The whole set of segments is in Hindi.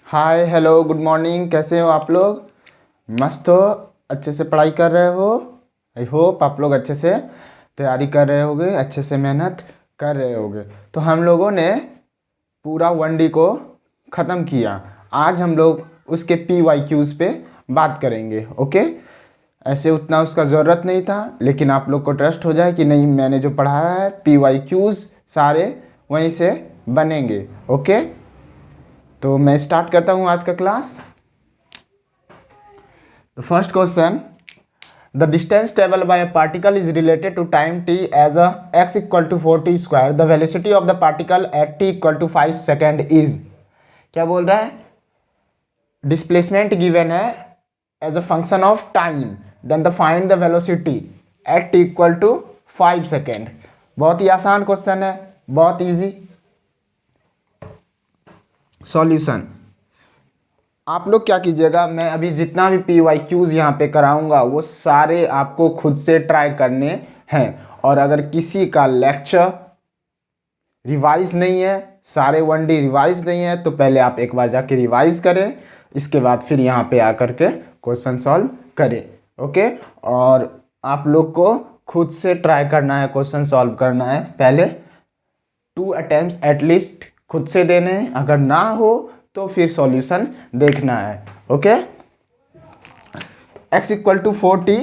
Hi hello good morning. कैसे हो आप लोग? मस्त हो? अच्छे से पढ़ाई कर रहे हो? आई होप आप लोग अच्छे से तैयारी कर रहे होगे, अच्छे से मेहनत कर रहे होगे। तो हम लोगों ने पूरा 1D को ख़त्म किया। आज हम लोग उसके PYQs पे बात करेंगे। ओके, ऐसे उतना उसका ज़रूरत नहीं था, लेकिन आप लोग को ट्रस्ट हो जाए कि नहीं, मैंने जो पढ़ाया है PYQs सारे वहीं से बनेंगे। ओके, तो मैं स्टार्ट करता हूँ आज का class. The first question: the distance traveled by a particle is related to time t as a x equal to 4t square. The velocity of the particle at t equal to 5 second is। क्या बोल रहा है? डिस्प्लेसमेंट गिवन है as a function of time, then the find the velocity at t equal to 5 second. बहुत ही आसान क्वेश्चन है, बहुत इजी। सॉल्यूशन आप लोग क्या कीजिएगा, मैं अभी जितना भी PYQs यहाँ पे कराऊंगा वो सारे आपको खुद से ट्राई करने हैं। और अगर किसी का लेक्चर रिवाइज नहीं है, सारे 1D रिवाइज नहीं है, तो पहले आप एक बार जाके रिवाइज करें, इसके बाद फिर यहाँ पे आकर के क्वेश्चन सॉल्व करें। ओके, और आप लोग को खुद से ट्राई करना है, क्वेश्चन सॉल्व करना है। पहले 2 अटेम्प्ट एटलीस्ट खुद से देने हैं, अगर ना हो तो फिर सॉल्यूशन देखना है। Okay, x equal to 4t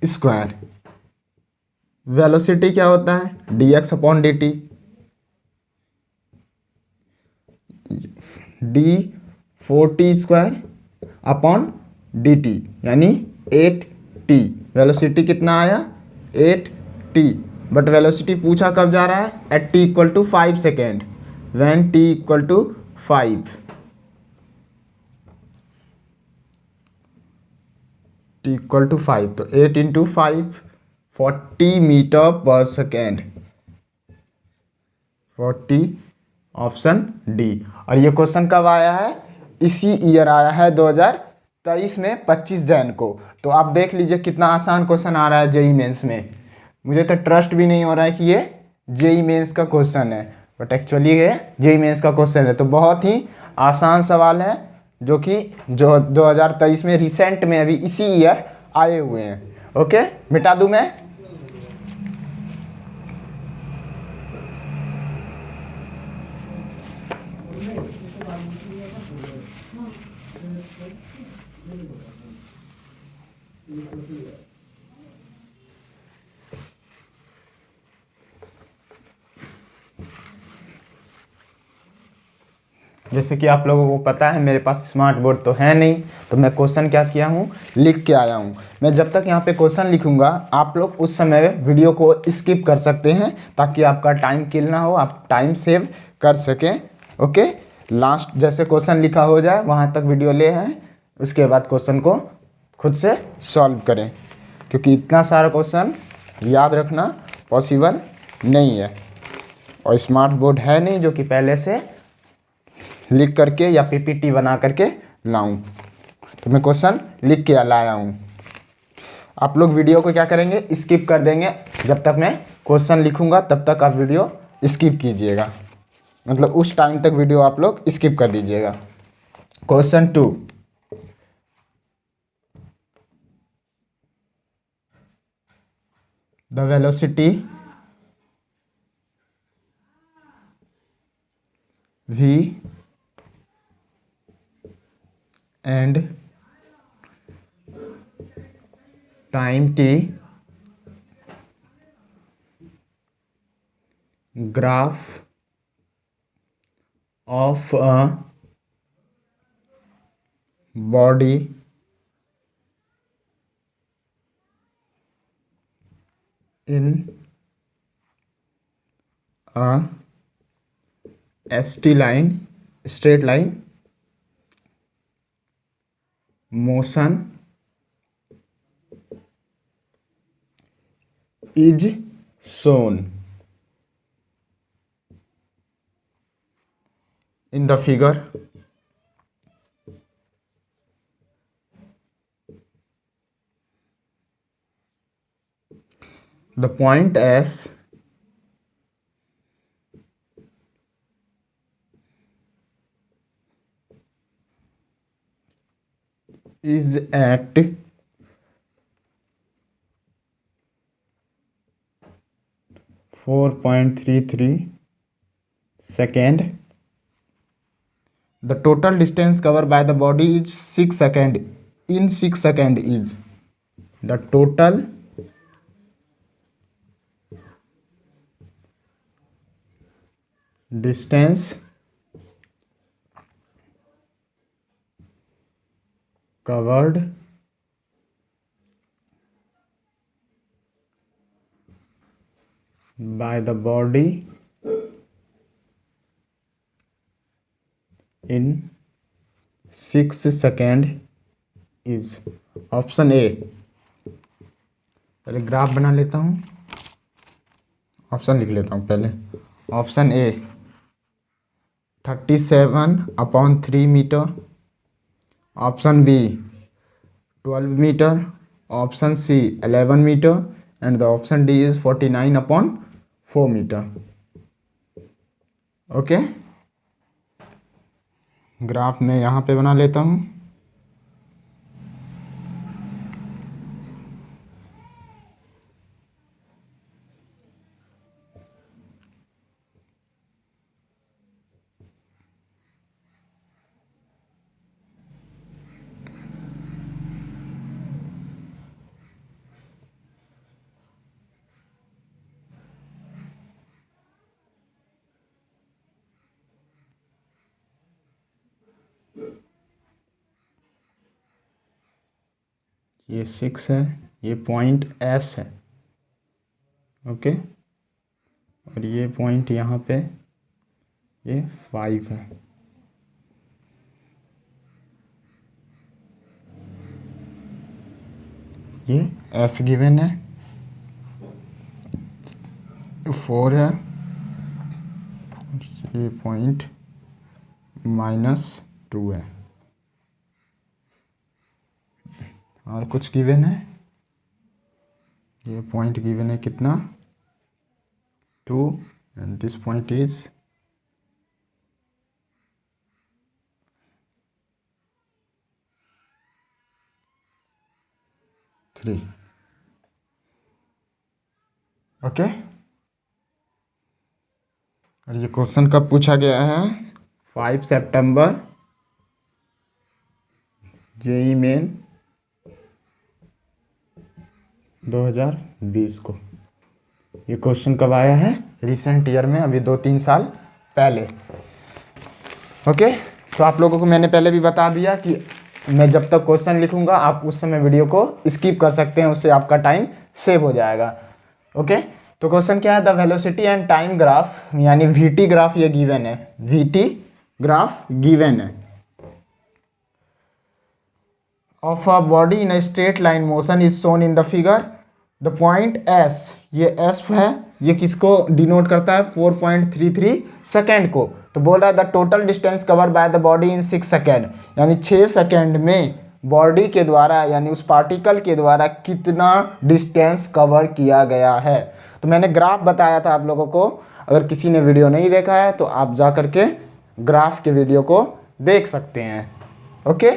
square, velocity क्या होता है? dx upon dt, d4t square upon dt यानी 8t। वेलोसिटी कितना आया? 8t। बट वेलोसिटी पूछा कब जा रहा है? At t equal to 5 second, when t equal to 5। t equal to 5, तो 8 इंटू 5 40 मीटर पर सेकेंड, 40, ऑप्शन डी। और ये क्वेश्चन कब आया है? इसी ईयर आया है 2023 में 25 जैन को। तो आप देख लीजिए कितना आसान क्वेश्चन आ रहा है जेई मेंस में। मुझे तो ट्रस्ट भी नहीं हो रहा है कि ये जेई मेंस का क्वेश्चन है, बट एक्चुअली ये जेई मेंस का क्वेश्चन है। तो बहुत ही आसान सवाल है जो कि 2023 में रिसेंट में अभी इसी ईयर आए हुए हैं। ओके, मिटा दूं मैं? जैसे कि आप लोगों को पता है मेरे पास स्मार्ट बोर्ड तो है नहीं, तो मैं क्वेश्चन क्या किया हूँ, लिख के आया हूँ। मैं जब तक यहाँ पे क्वेश्चन लिखूंगा आप लोग उस समय वीडियो को स्किप कर सकते हैं, ताकि आपका टाइम किल ना हो, आप टाइम सेव कर सकें। ओके, लास्ट जैसे क्वेश्चन लिखा हो जाए वहाँ तक वीडियो ले आएँ, उसके बाद क्वेश्चन को खुद से सॉल्व करें, क्योंकि इतना सारा क्वेश्चन याद रखना पॉसिबल नहीं है। और स्मार्ट बोर्ड है नहीं जो कि पहले से लिख करके या PPT बना करके लाऊं। तो मैं क्वेश्चन लिख के लाया हूं। आप लोग वीडियो को क्या करेंगे, स्किप कर देंगे। जब तक मैं क्वेश्चन लिखूंगा तब तक आप वीडियो स्किप कीजिएगा, मतलब उस टाइम तक वीडियो आप लोग स्किप कर दीजिएगा। Question 2, the velocity v and time t graph of a body in a straight line motion is shown in the figure. The point S is at 4.33 second. The total distance covered by the body is 6 second. In 6 second is the total distance covered by the body in 6 second is option A. पहले ग्राफ बना लेता हूँ, ऑप्शन लिख लेता हूँ पहले। Option A 37/3 meter, option B 12 meter, option C 11 meter and the option D is 49/4 meter. Okay, graph में यहाँ पे बना लेता हूँ। ये 6 है, ये पॉइंट एस है। ओके, और ये पॉइंट यहाँ पे ये 5 है। ये एस गिवन है, 4 है, ये पॉइंट -2 है, और कुछ गिवन है। ये पॉइंट गिवन है कितना, 2 and this point is 3। Okay, और ये क्वेश्चन कब पूछा गया है, 5 सितंबर जेईई मेन 2020 को। ये क्वेश्चन कब आया है, रिसेंट ईयर में, अभी 2-3 साल पहले। ओके, तो आप लोगों को मैंने पहले भी बता दिया कि मैं जब तक क्वेश्चन लिखूंगा आप उस समय वीडियो को स्किप कर सकते हैं, उससे आपका टाइम सेव हो जाएगा। ओके, तो क्वेश्चन क्या है, the velocity and time graph यानी वीटी ग्राफ ये गिवन है, वीटी ग्राफ गिवन है of a body in a straight line motion is shown in the figure. The point S, ये S है, ये किसको डिनोट करता है, 4.33 सेकेंड को। तो बोल रहा है the total distance cover by the body in 6 second, यानी 6 सेकेंड में बॉडी के द्वारा यानी उस पार्टिकल के द्वारा कितना डिस्टेंस कवर किया गया है। तो मैंने ग्राफ बताया था आप लोगों को, अगर किसी ने वीडियो नहीं देखा है तो आप जा करके ग्राफ के वीडियो को देख सकते हैं। ओके,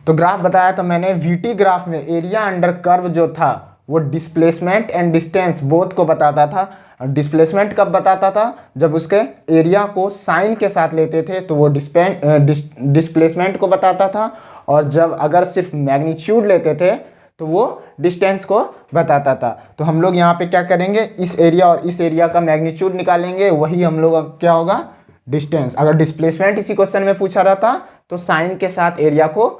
तो ग्राफ बताया था मैंने, वीटी ग्राफ में एरिया अंडर कर्व जो था वो डिस्प्लेसमेंट एंड डिस्टेंस बोथ को बताता था। डिस्प्लेसमेंट कब बताता था, जब उसके एरिया को साइन के साथ लेते थे तो वो डिस्प्लेसमेंट को बताता था, और जब अगर सिर्फ मैग्नीट्यूड लेते थे तो वो डिस्टेंस को बताता था। तो हम लोग यहाँ पे क्या करेंगे, इस एरिया और इस एरिया का मैग्नीट्यूड निकालेंगे, वही हम लोग क्या होगा, डिस्टेंस। अगर डिस्प्लेसमेंट इसी क्वेश्चन में पूछा रहता तो साइन के साथ एरिया को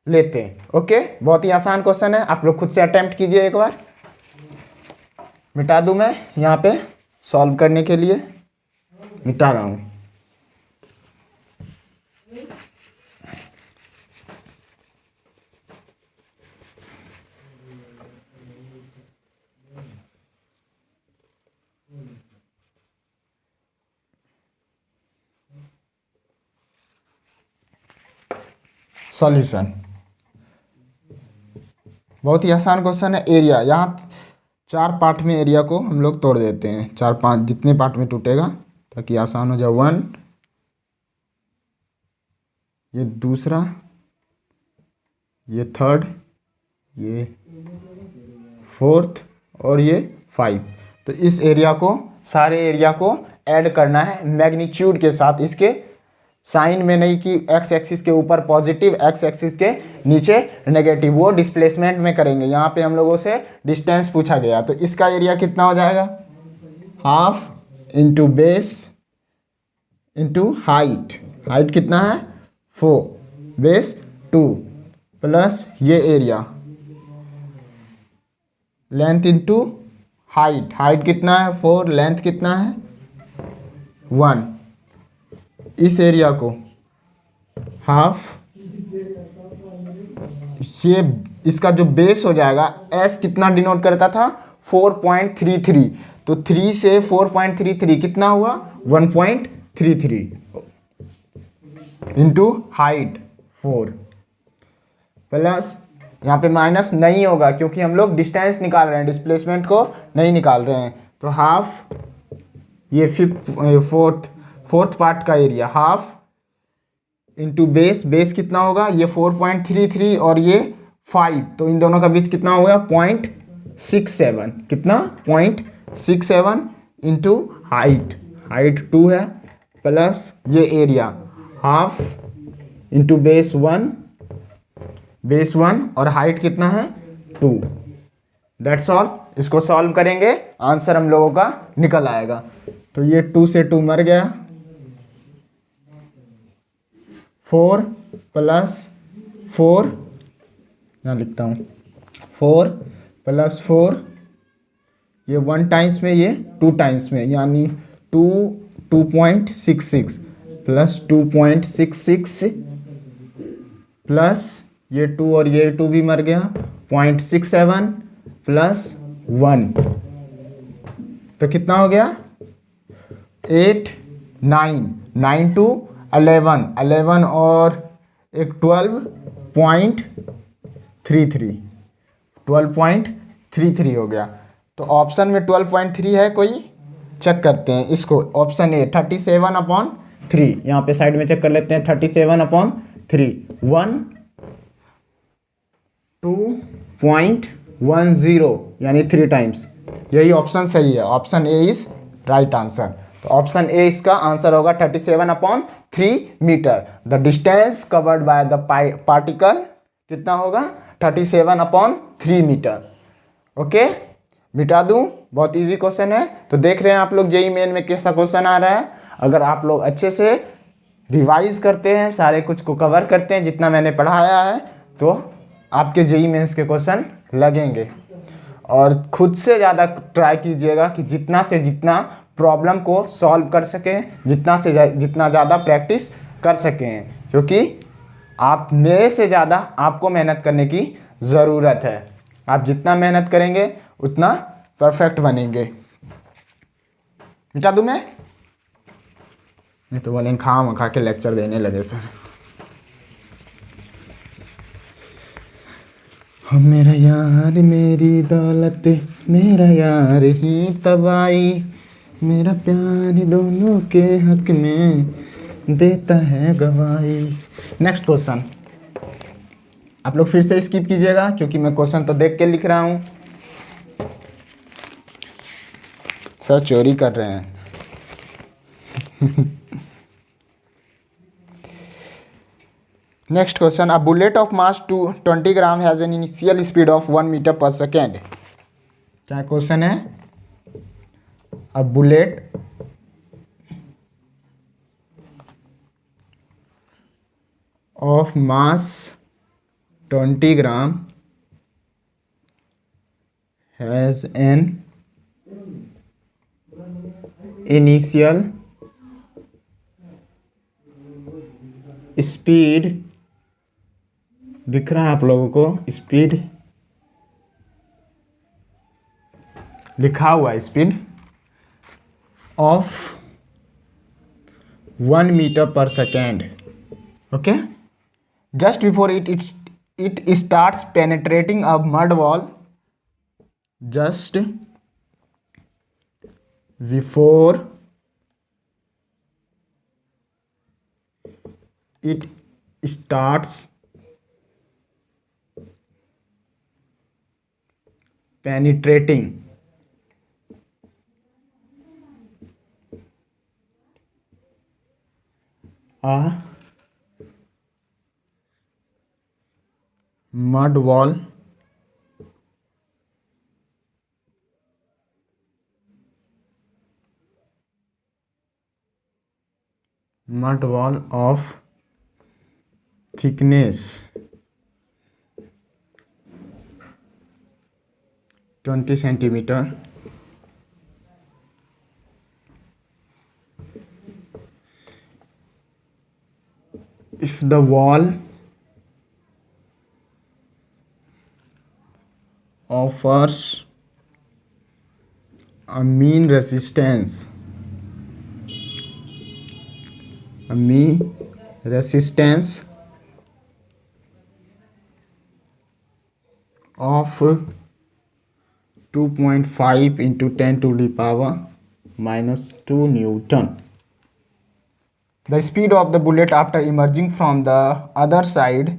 लेते हैं। ओके, बहुत ही आसान क्वेश्चन है, आप लोग खुद से अटेम्प्ट कीजिए एक बार। मिटा दूं मैं यहाँ पे सॉल्व करने के लिए, मिटा रहा हूँ। सॉल्यूशन बहुत ही आसान क्वेश्चन है। एरिया, यहाँ 4 पार्ट में एरिया को हम लोग तोड़ देते हैं, 4-5 जितने पार्ट में टूटेगा ताकि आसान हो जाए। 1, ये दूसरा, ये थर्ड, ये फोर्थ और ये 5। तो इस एरिया को, सारे एरिया को ऐड करना है मैग्नीट्यूड के साथ, इसके साइन में नहीं कि एक्स एक्सिस के ऊपर पॉजिटिव, एक्स एक्सिस के नीचे नेगेटिव, वो डिस्प्लेसमेंट में करेंगे। यहाँ पे हम लोगों से डिस्टेंस पूछा गया, तो इसका एरिया कितना हो जाएगा, half into base into height. Height कितना है 4, बेस 2 प्लस ये area, length into height. Height कितना है 4, लेंथ कितना है 1। इस एरिया को हाफ, ये इसका जो बेस हो जाएगा, एस कितना डिनोट करता था 4.33, तो 3 से 4.33 कितना हुआ 1.33 इंटू हाइट 4 प्लस, यहाँ पे माइनस नहीं होगा क्योंकि हम लोग डिस्टेंस निकाल रहे हैं, डिस्प्लेसमेंट को नहीं निकाल रहे हैं। तो हाफ, ये फोर्थ पार्ट का area half into base, base कितना होगा ये 4.33 और ये 5, तो इन दोनों का बीच कितना होगा 0.67, कितना 0.67 इंटू हाइट, हाइट 2 है प्लस ये area half into base 1, base 1 और हाइट कितना है 2। That's all. इसको सॉल्व करेंगे, आंसर हम लोगों का निकल आएगा। तो ये 2 से 2 मर गया, 4 प्लस 4, यहाँ लिखता हूँ 4 प्लस 4, ये 1 टाइम्स में, ये 2 टाइम्स में, यानी 2.66 प्लस 2.66 प्लस ये 2 और ये 2 भी मर गया, 0.67 प्लस 1, तो कितना हो गया 8, 9 टू 11, 11 और एक 12.33 हो गया। तो ऑप्शन में 12.3 है कोई, चेक करते हैं इसको। ऑप्शन ए 37/3, यहाँ पे साइड में चेक कर लेते हैं, 37/3 2.10 यानी 3 टाइम्स, यही ऑप्शन सही है। Option A is right answer. तो ऑप्शन ए इसका आंसर होगा 37/3 meter. The distance covered by the particle कितना होगा 37/3 मीटर। ओके, मिटा दूं, बहुत इजी क्वेश्चन है। तो देख रहे हैं आप लोग जेईई मेन में कैसा क्वेश्चन आ रहा है। अगर आप लोग अच्छे से रिवाइज करते हैं, सारे कुछ को कवर करते हैं जितना मैंने पढ़ाया है, तो आपके जेईई मेंस के क्वेश्चन लगेंगे। और खुद से ज़्यादा ट्राई कीजिएगा कि जितना से जितना प्रॉब्लम को सॉल्व कर सकें, जितना ज़्यादा प्रैक्टिस कर सकें, क्योंकि आप मेरे से ज़्यादा आपको मेहनत करने की ज़रूरत है। आप जितना मेहनत करेंगे उतना परफेक्ट बनेंगे। मिटा दूँ मैं? नहीं तो बोलेंगे खा के लेक्चर देने लगे सर। मेरा यार मेरी दौलत, मेरा यार ही तबाही, मेरा प्यार दोनों के हक में देता है गवाही। नेक्स्ट क्वेश्चन आप लोग फिर से स्किप कीजिएगा क्योंकि मैं क्वेश्चन तो देख के लिख रहा हूँ। सर चोरी कर रहे हैं। Next question, a bullet of mass 20 gram has an initial speed of 1 metre पर सेकेंड। क्या क्वेश्चन है? A bullet of mass 20 gram has an initial speed, दिख रहा है आप लोगों को स्पीड लिखा हुआ है, स्पीड ऑफ 1 मीटर पर second. Okay, just before it starts penetrating a mud wall, just before it starts penetrating a mud wall of thickness 20 centimeter if the wall offers a mean resistance of 2.5 into 10 to the power minus 2 Newton. The speed of the bullet after emerging from the other side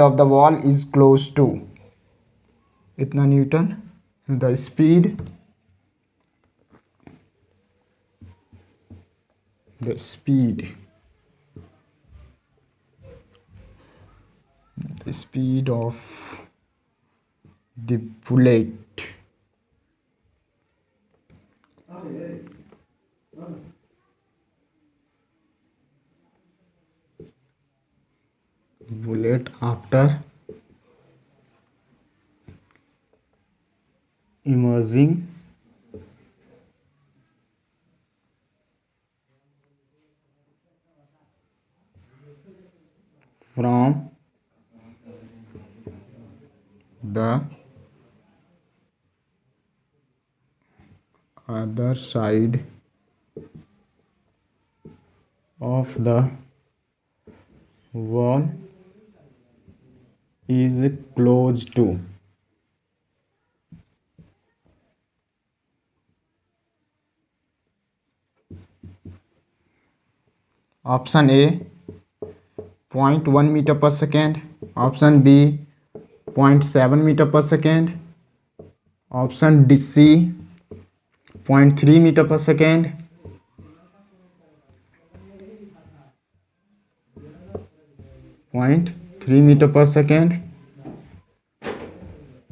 of the wall is close to इतना Newton. The speed of the bullet after emerging from the other side of the wall is close to option A 0.1 meter per second, option B 0.7 meter per second, option C 0.3 meter per second,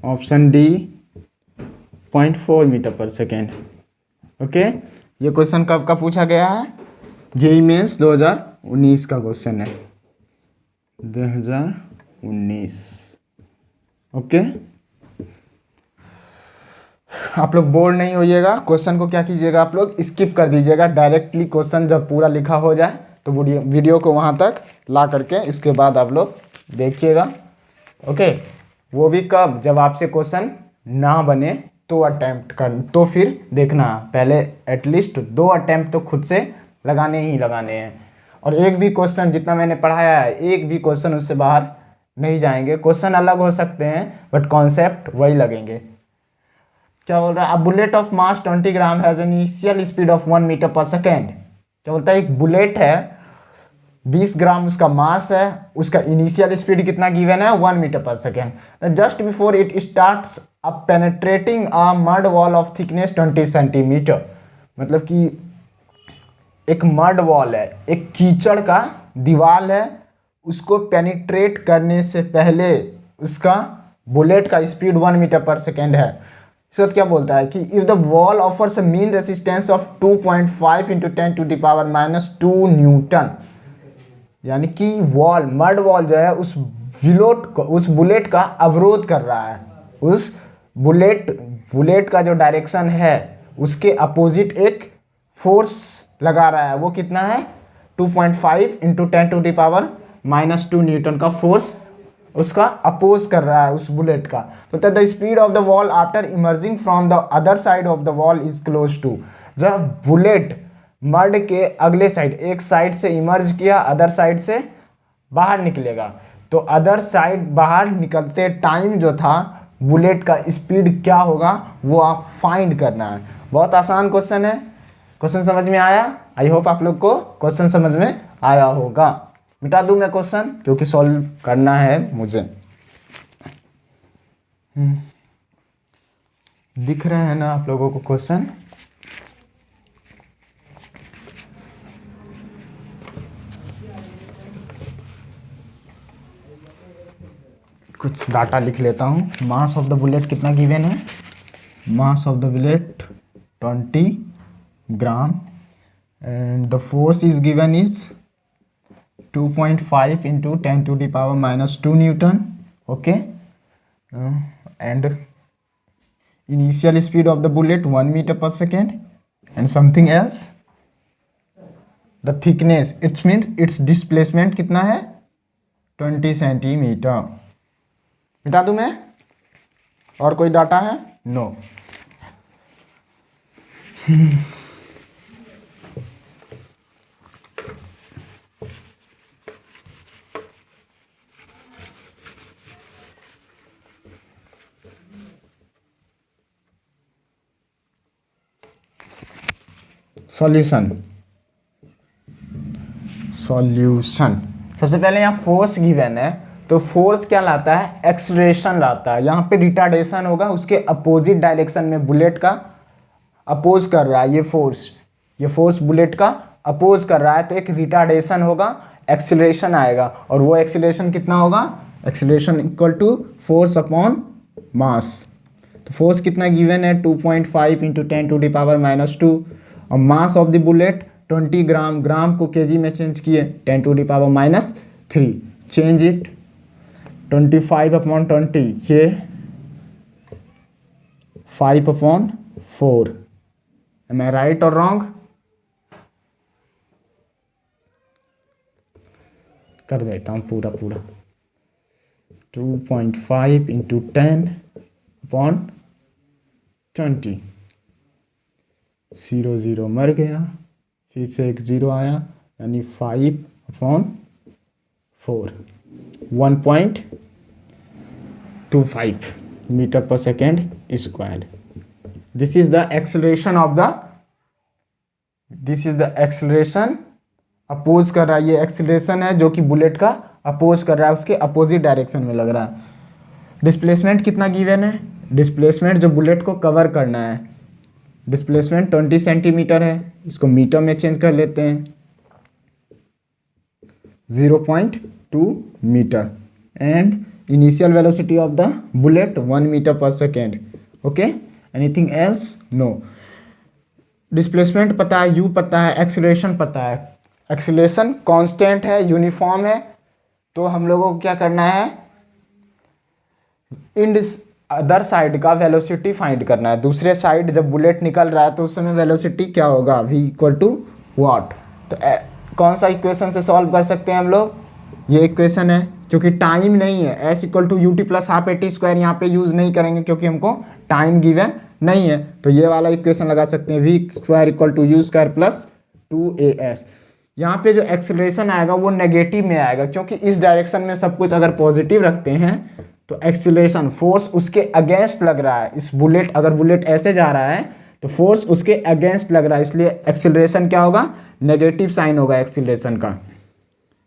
option D 0.4 meter पर सेकेंड. ओके, ये क्वेश्चन कब का पूछा गया है? जेईई मेंस 2019 का क्वेश्चन है, 2019. ओके, आप लोग बोर नहीं होइएगा. क्वेश्चन को क्या कीजिएगा, आप लोग स्किप कर दीजिएगा. डायरेक्टली क्वेश्चन जब पूरा लिखा हो जाए तो वीडियो को वहाँ तक ला करके इसके बाद आप लोग देखिएगा. ओके, वो भी कब, जब आपसे क्वेश्चन ना बने तो अटेम्प्ट कर, तो फिर देखना. पहले एटलीस्ट 2 अटेम्प्ट तो खुद से लगाने हैं. और एक भी क्वेश्चन जितना मैंने पढ़ाया है, एक भी क्वेश्चन उससे बाहर नहीं जाएंगे. क्वेश्चन अलग हो सकते हैं बट कॉन्सेप्ट वही लगेंगे. क्या बोल रहा है? A bullet of mass 20 gram has an initial speed of 1 metre पर सेकेंड. क्या बोलता है? एक बुलेट है, 20 ग्राम उसका मास है, उसका इनिशियल स्पीड कितना गिवन है? 1 मीटर पर second. Just before it starts up penetrating a mud wall of thickness 20 centimetre. मतलब कि एक मड वॉल है, एक कीचड़ का दीवार है, उसको पेनिट्रेट करने से पहले उसका बुलेट का स्पीड 1 मीटर पर सेकेंड है. इसका क्या बोलता है कि if the wall offers a mean resistance of 2.5 into 10 to the power minus 2 newton. यानी कि वॉल, मड वॉल जो है उस बुलेट का अवरोध कर रहा है. उस बुलेट का जो डायरेक्शन है उसके अपोजिट एक फोर्स लगा रहा है. वो कितना है? 2.5 into 10 to the power minus 2 newton का फोर्स उसका अपोज कर रहा है उस बुलेट का. तो the speed of the wall after emerging from the other side of the wall is close to. जब बुलेट मड के अगले साइड, एक साइड से इमर्ज किया, अदर साइड से बाहर निकलेगा, तो अदर साइड बाहर निकलते टाइम जो था बुलेट का स्पीड क्या होगा वो आप फाइंड करना है. बहुत आसान क्वेश्चन है. क्वेश्चन समझ में आया? आई होप आप लोग को क्वेश्चन समझ में आया होगा. मिटा दूं मैं क्वेश्चन क्योंकि सॉल्व करना है मुझे. दिख रहे हैं ना आप लोगों को क्वेश्चन? कुछ डाटा लिख लेता हूँ। मास ऑफ द बुलेट कितना गिवन है? मास of the bullet 20 gram and the force is given is 2.5 into 10⁻⁻² Newton. Okay, and initial speed of the bullet 1 meter per second and something else, the thickness, it means its displacement कितना है? 20 सेंटीमीटर। मिटा दूं मैं? और कोई डाटा है? नो। सॉल्यूशन सबसे पहले यहाँ फोर्स गिवन है, तो फोर्स क्या लाता है? एक्सलेरेशन लाता है। यहाँ पे रिटार्डेशन होगा, उसके अपोजिट डायरेक्शन में बुलेट का अपोज कर रहा है। ये फोर्स बुलेट का अपोज कर रहा है, तो एक रिटार्डेशन होगा, एक्सेलरेशन आएगा। और वो एक्सेलरेशन कितना होगा? Acceleration equal to force upon mass. तो फोर्स कितना गिवन है? 2.5 इंटू 10⁻⁻²। और mass of the bullet 20 gram, gram को केजी में चेंज किए 10⁻³ चेंज इट 25/20, ये 5/4। एम आई राइट और रॉन्ग? कर देता हूँ पूरा 2.5 इंटू 10/20, 0 0 मर गया, फिर से एक 0 आया, यानी 5/4, 1.25 मीटर पर second square. This is the acceleration oppose कर रहा है। ये एक्सेलरेशन है जो कि बुलेट का अपोज कर रहा है, उसके अपोजिट डायरेक्शन में लग रहा है। डिस्प्लेसमेंट कितना गिवन है? डिस्प्लेसमेंट जो बुलेट को कवर करना है, डिस्प्लेसमेंट 20 सेंटीमीटर है। इसको मीटर में चेंज कर लेते हैं, 0.2 metre. And initial velocity of the bullet 1 metre पर second. Okay, anything else? No. Displacement पता है, यू पता है, एक्सेलरेशन पता है। एक्सेलरेशन कांस्टेंट है, यूनिफॉर्म है, तो हम लोगों को क्या करना है? इन अदर साइड का वेलोसिटी फाइंड करना है। दूसरे साइड जब बुलेट निकल रहा है तो उस समय वेलोसिटी क्या होगा? v equal to what. तो कौन सा इक्वेशन से सॉल्व कर सकते हैं हम लोग? ये इक्वेशन है, क्योंकि टाइम नहीं है। s equal to ut plus half a t square यहाँ पे यूज़ नहीं करेंगे, क्योंकि हमको टाइम गिवन नहीं है। तो ये वाला इक्वेशन लगा सकते हैं, v square equal to u square plus 2as। यहाँ पे जो एक्सेलरेशन आएगा वो नेगेटिव में आएगा, क्योंकि इस डायरेक्शन में सब कुछ अगर पॉजिटिव रखते हैं तो एक्सेलरेशन फोर्स उसके अगेंस्ट लग रहा है। इस बुलेट, अगर बुलेट ऐसे जा रहा है तो फोर्स उसके अगेंस्ट लग रहा है, इसलिए एक्सेलरेशन क्या होगा? नेगेटिव साइन होगा एक्सेलरेशन का।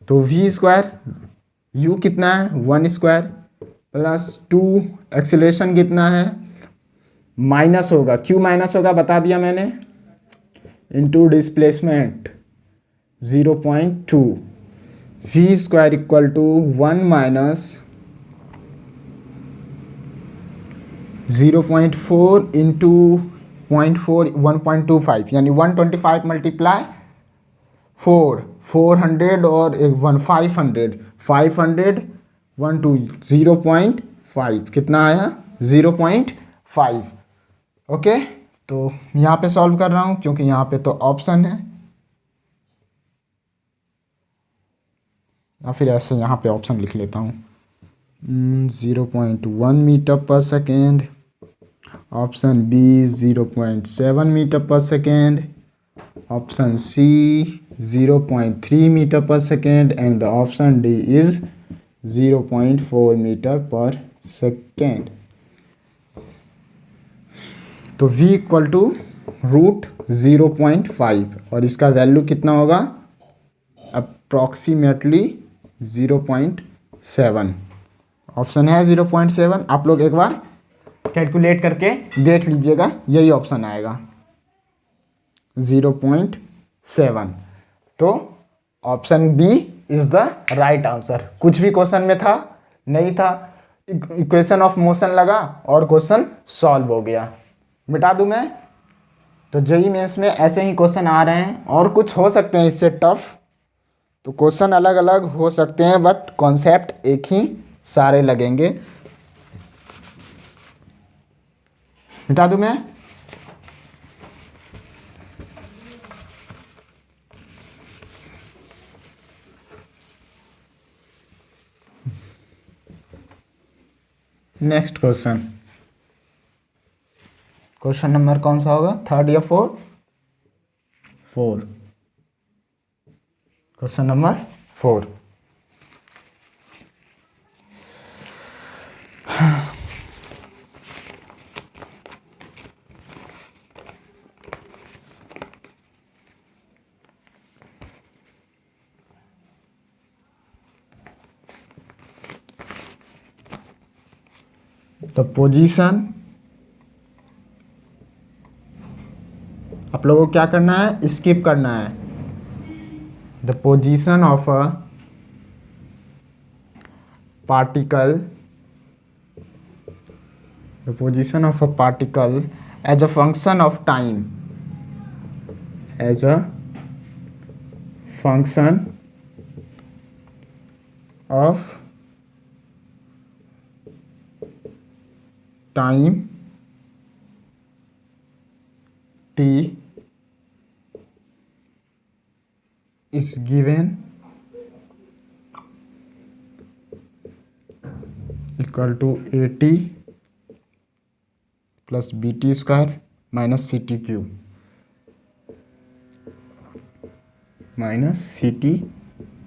तो v स्क्वायर, u कितना है? 1 स्क्वायर प्लस 2, एक्सेलरेशन कितना है? माइनस होगा, q माइनस होगा, बता दिया मैंने, into displacement 0.2। v square equal to 1 minus 0.4 into 0.4, 1.25, यानी 125 मल्टीप्लाई 4, 400 और 500, 500 1 2 0.5, कितना आया? 0.5। ओके, तो यहाँ पे सॉल्व कर रहा हूँ क्योंकि यहाँ पे तो ऑप्शन है, या फिर ऐसे यहाँ पे ऑप्शन लिख लेता हूँ। 0.1 मीटर पर सेकेंड, ऑप्शन बी 0.7 मीटर पर सेकेंड, ऑप्शन सी 0.3 मीटर पर second and the option D is 0.4 meter पर सेकेंड। तो v इक्वल टू √0.5 और इसका वैल्यू कितना होगा? अप्रॉक्सीमेटली 0.7। ऑप्शन है 0.7, आप लोग एक बार कैलकुलेट करके देख लीजिएगा, यही ऑप्शन आएगा 0.7। तो option B is the right answer. कुछ भी क्वेश्चन में था नहीं था, इक्वेशन ऑफ मोशन लगा और क्वेश्चन सॉल्व हो गया। मिटा दूं मैं? तो जेईई मेंस में ऐसे ही क्वेश्चन आ रहे हैं और कुछ हो सकते हैं इससे टफ, तो क्वेश्चन अलग अलग हो सकते हैं बट कॉन्सेप्ट एक ही सारे लगेंगे। मिटा दूं मैं? नेक्स्ट क्वेश्चन, क्वेश्चन नंबर कौन सा होगा, 3 या 4? 4। Question number 4। द पोजीशन, आप लोगों को क्या करना है, स्किप करना है। The position of a particle, the position of a particle as a function of time, as a function of time t is given equal to at plus bt square minus ct cube minus ct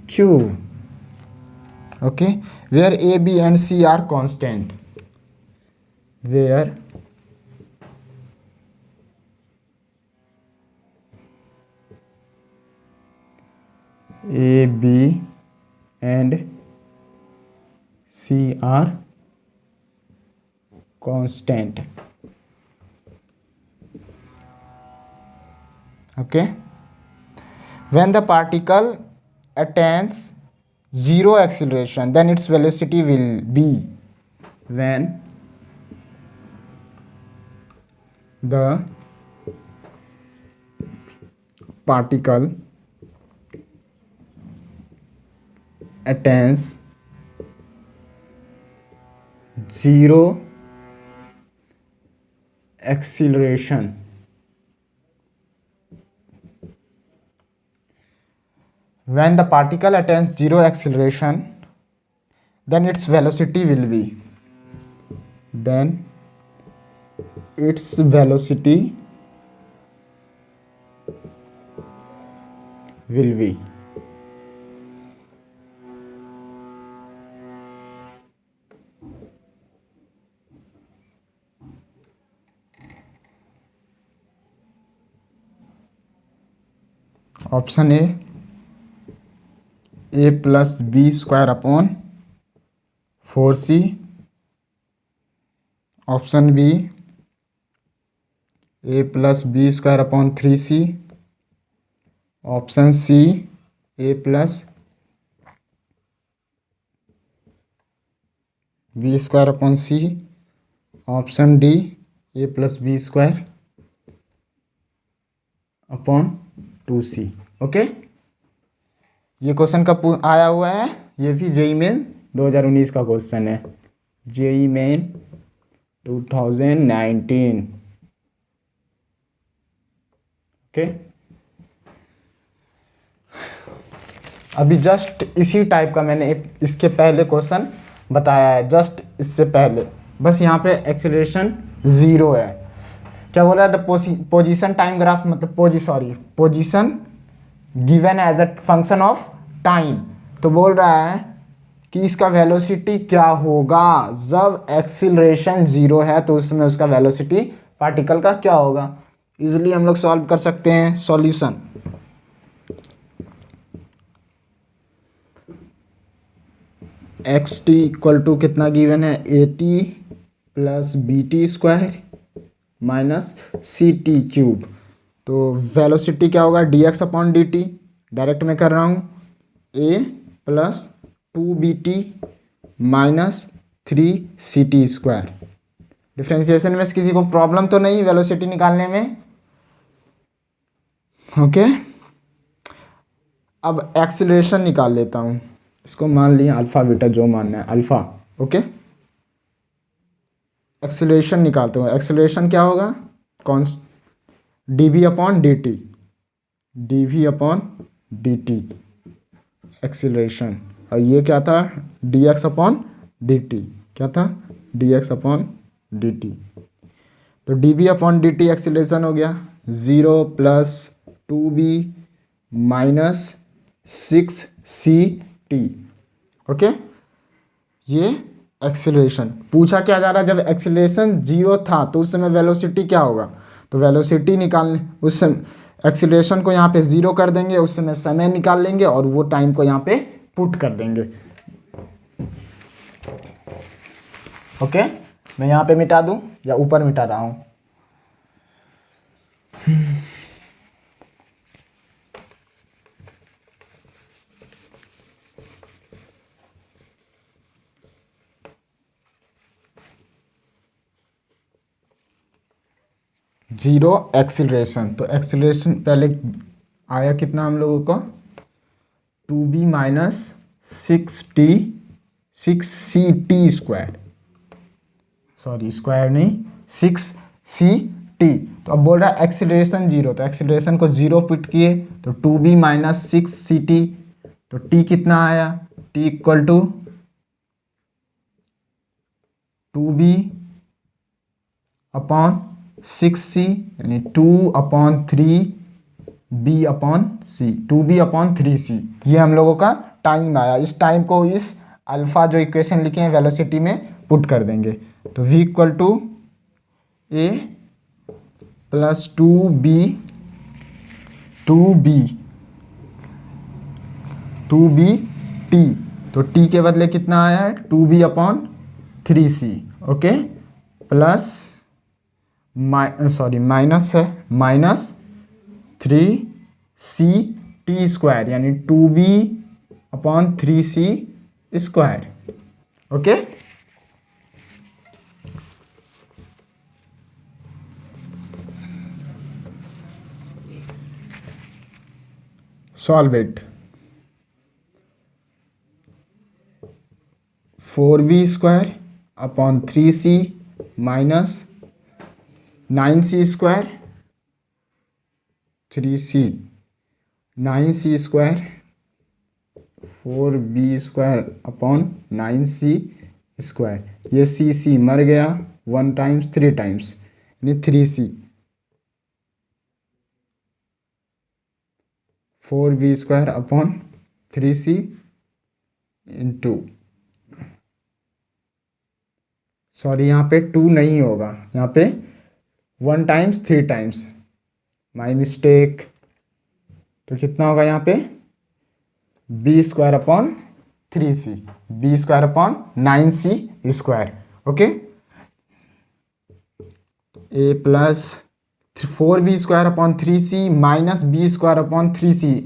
cube. Okay, where a, b and c are constant, where a, b and c are constant. Okay, when the particle attains zero acceleration, then its velocity will be, when the particle attains zero acceleration, when the particle attains zero acceleration, then its velocity will be, then its velocity will be option A plus b square upon 4c, option B a plus b square upon 3c, option C a plus b square upon सी, option D a plus b square upon 2c। Okay, ये क्वेश्चन कब आया हुआ है, ये भी जेईई मेन 2019 का क्वेश्चन है, जेईई मेन 2019। ओके, अभी जस्ट इसी टाइप का मैंने एक इसके पहले क्वेश्चन बताया है, जस्ट इससे पहले, बस यहाँ पे एक्सेलरेशन 0 है। क्या बोला है, द पोजीशन टाइम ग्राफ, मतलब position given as a function of time. तो बोल रहा है कि इसका वेलोसिटी क्या होगा जब एक्सीलरेशन 0 है, तो उसमें उसका वेलोसिटी पार्टिकल का क्या होगा। इजीली हम लोग सॉल्व कर सकते हैं। Solution, x t equal to कितना गिवन है, 80 plus b t square minus c t cube. तो वेलोसिटी क्या होगा, d x upon d t, direct में कर रहा हूँ, a plus 2bt minus 3ct square. Differentiation में किसी को प्रॉब्लम तो नहीं वेलोसिटी निकालने में? ओके, अब एक्सीलरेशन निकाल लेता हूँ। इसको मान लिया अल्फा बीटा, जो मानना है अल्फा। ओके, एक्सीलरेशन निकालते हैं। एक्सीलरेशन क्या होगा, कौन, d v upon d t, d v upon d t acceleration. और ये क्या था, d x upon d t, क्या था, d x upon d t. तो d v upon d t acceleration हो गया 0 plus 2b minus 6ct। Okay, ये एक्सीलरेशन पूछा क्या जा रहा है, जब एक्सीलरेशन 0 था तो उस समय वेलोसिटी क्या होगा, तो वेलोसिटी निकालने उस समय एक्सीलरेशन को यहाँ पे 0 कर देंगे, उस समय समय निकाल लेंगे और वो टाइम को यहाँ पे पुट कर देंगे। ओके, मैं यहाँ पे मिटा दूँ या ऊपर मिटा रहा हूँ? जीरो एक्सीलरेशन, तो एक्सीलरेशन पहले आया कितना हम लोगों को, 2b minus 6ct square, sorry square नहीं 6ct। तो अब बोल रहा है एक्सीलरेशन 0, तो एक्सीलरेशन को 0 पुट किए तो 2b माइनस 6ct, तो t कितना आया, t equal to 2b upon 6c यानी 2/3b upon c, 2b upon 3c। ये हम लोगों का टाइम आया। इस टाइम को इस अल्फा जो इक्वेशन लिखे हैं वेलोसिटी में पुट कर देंगे। तो v equal to a plus 2b 2b t, तो t के बदले कितना आया है, 2b upon 3c। Okay, plus minus है माइनस 3ct स्क्वायर यानी 2b upon 3c square. Okay, solve it. 4b square upon 3c minus 9c square 3c 9c square 4b square upon 9c square. ये c मर गया 1 टाइम्स 3 टाइम्स यानी 3c, 4b square upon 3c into, sorry यहाँ पे 2 नहीं होगा, यहाँ पे 1 टाइम्स 3 टाइम्स, माई मिस्टेक। तो कितना होगा यहाँ पे, b square upon 3c, b square upon 9c square. Okay, a plus 4b square upon 3c minus b square upon 3c,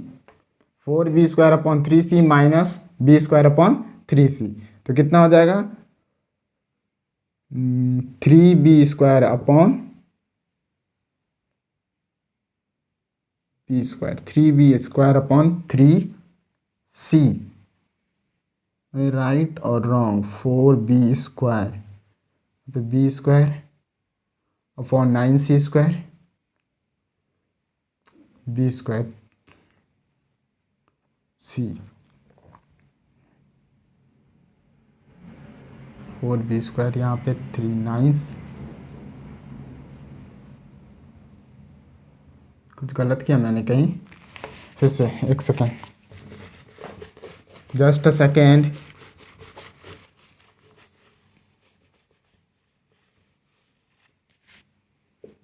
4b square upon 3c minus b square upon 3c। तो कितना हो जाएगा, 3b square upon b square, 3b square upon 3c, right और wrong, 4b square, b square upon 9c square, b square c, 4b square यहाँ पे 3 9, कुछ गलत किया मैंने कहीं, फिर से एक second, just a second.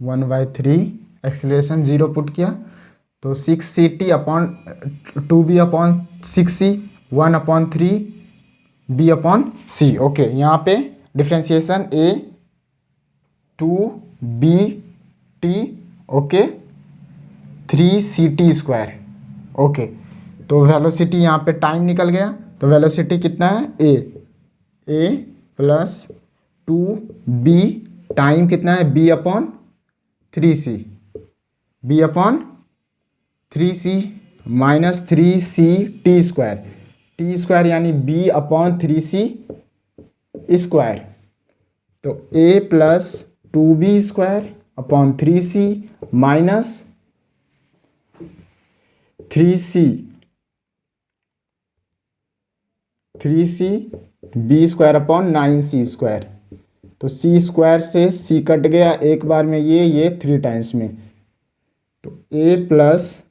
One by 3 acceleration 0 put किया तो 6ct upon 2b upon 6c 1 upon 3b upon c। Okay, यहाँ पे differentiation a 2bt, okay, 3ct square, okay. तो वेलोसिटी यहाँ पे टाइम निकल गया, तो वेलोसिटी कितना है, ए प्लस 2b, टाइम कितना है, b/3c, b/3c minus 3ct square, T square यानी b/3c स्क्वायर। तो a plus 2b square upon 3c minus 3c b square upon 9c square. तो c स्क्वायर से c कट गया एक बार में, ये 3 टाइम्स में। तो a plus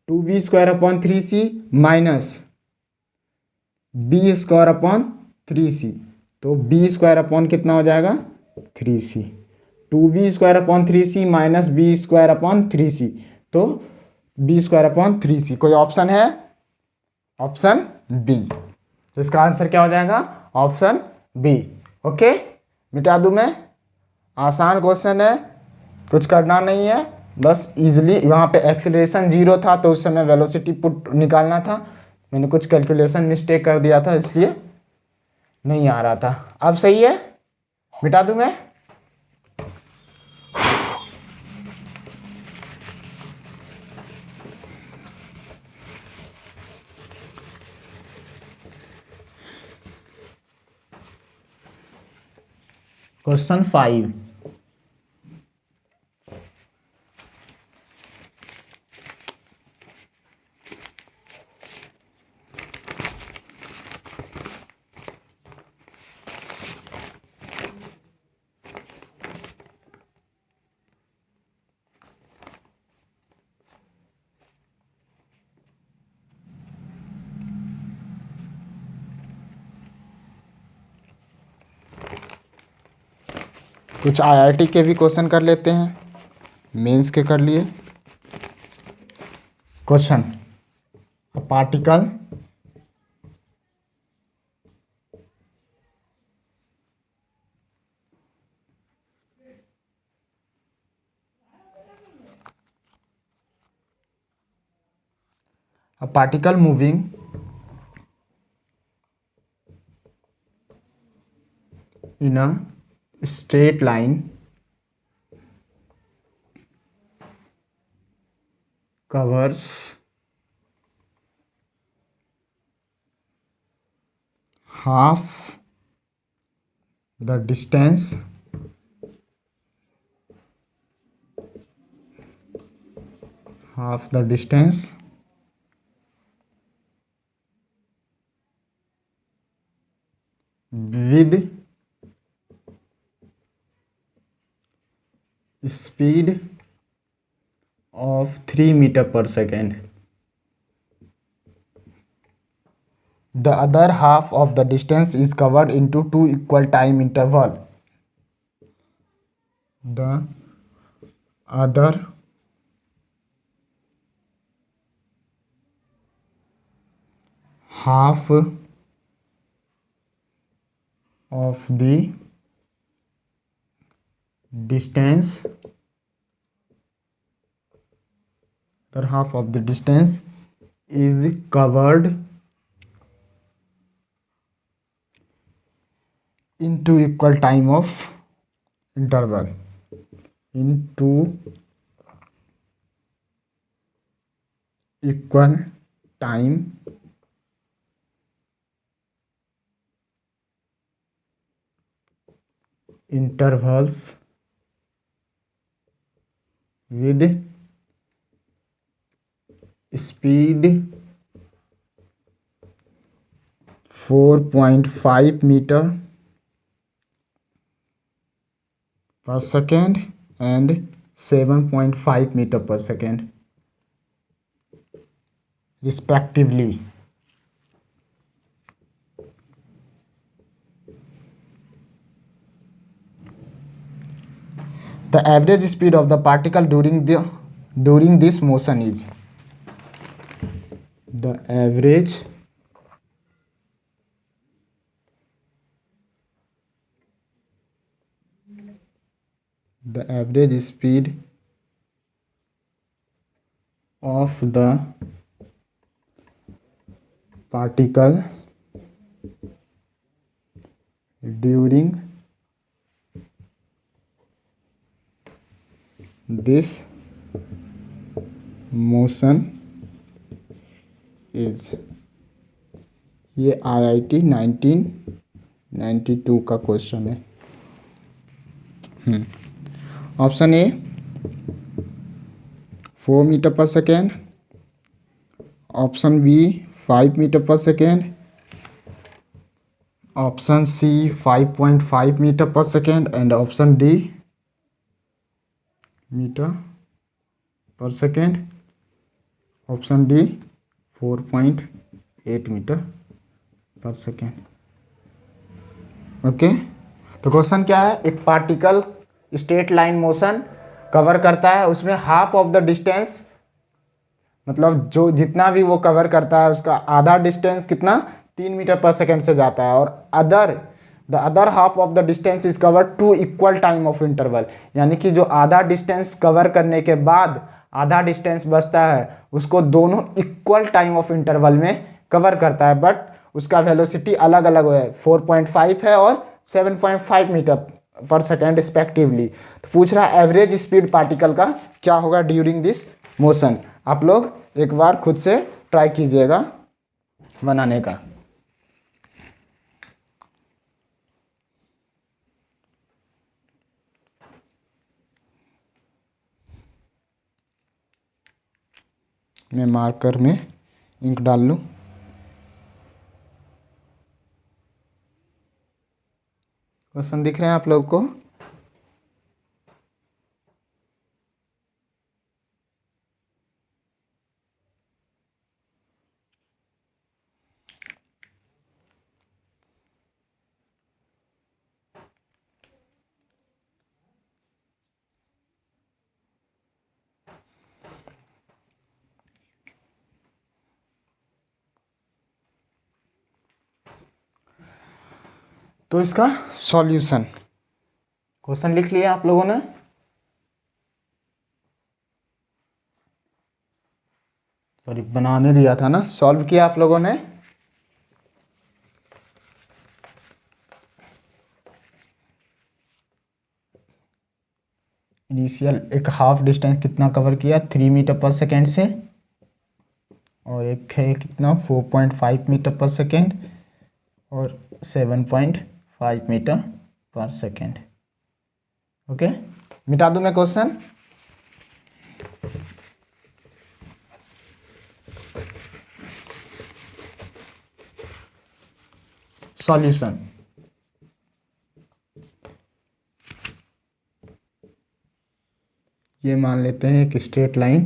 2b square upon 3c minus b square upon 3c। तो b स्क्वायर अपॉन कितना हो जाएगा, 3c। 2b square upon 3c minus b square upon 3c, तो b स्क्वायर अपॉन 3c। कोई ऑप्शन है, ऑप्शन बी। तो इसका आंसर क्या हो जाएगा, ऑप्शन बी, ओके। मिटा दूं मैं, आसान क्वेश्चन है, कुछ करना नहीं है, बस इजीली। वहाँ पे एक्सेलरेशन 0 था तो उस समय वेलोसिटी पुट निकालना था, मैंने कुछ कैलकुलेशन मिस्टेक कर दिया था इसलिए नहीं आ रहा था। अब सही है, मिटा दूं मैं। क्वेश्चन 5, कुछ आईआईटी के भी क्वेश्चन कर लेते हैं, मेंस के कर लिए। Question, particle moving in a straight line covers half the distance with speed of 3 meter per second. The other half of the distance is covered into 2 equal time interval. The other half of the distance is covered into equal time of interval. Into equal time intervals with speed 4.5 meter per second and 7.5 meter per second respectively. The average speed of the particle during this motion is, the average the average speed of the particle during this motion is, ये IIT 1992 का क्वेश्चन है। ऑप्शन ए 4 मीटर पर सेकेंड, ऑप्शन बी 5 मीटर पर सेकेंड, ऑप्शन सी 5.5 मीटर पर second and option D meter पर सेकेंड, ऑप्शन डी 4.8 मीटर पर सेकेंड। ओके, तो क्वेश्चन क्या है, एक particle straight line motion cover करता है, उसमें हाफ ऑफ द डिस्टेंस, मतलब जो जितना भी वो कवर करता है उसका आधा डिस्टेंस कितना 3 मीटर पर सेकेंड से जाता है, और the other half of the distance is cover two equal time of interval, यानी कि जो आधा डिस्टेंस कवर करने के बाद आधा डिस्टेंस बचता है उसको दोनों इक्वल टाइम ऑफ इंटरवल में कवर करता है, बट उसका वेलोसिटी अलग अलग है, 4.5 है और 7.5 मीटर पर सेकेंड रिस्पेक्टिवली। तो पूछ रहा है एवरेज स्पीड पार्टिकल का क्या होगा ड्यूरिंग दिस मोशन। आप लोग एक बार खुद से ट्राई कीजिएगा बनाने का। मैं मार्कर में इंक डाल लूँ। क्वेश्चन दिख रहे हैं आप लोग को? तो इसका सॉल्यूशन, क्वेश्चन लिख लिया आप लोगों ने? सॉरी, बनाने दिया था ना, सॉल्व किया आप लोगों ने? इनिशियल एक हाफ डिस्टेंस कितना कवर किया 3 मीटर पर सेकेंड से, और एक है कितना 4.5 मीटर पर सेकेंड और 7.5 मीटर पर सेकेंड। ओके, मिटा दूं मैं क्वेश्चन? सॉल्यूशन, ये मान लेते हैं कि स्ट्रेट लाइन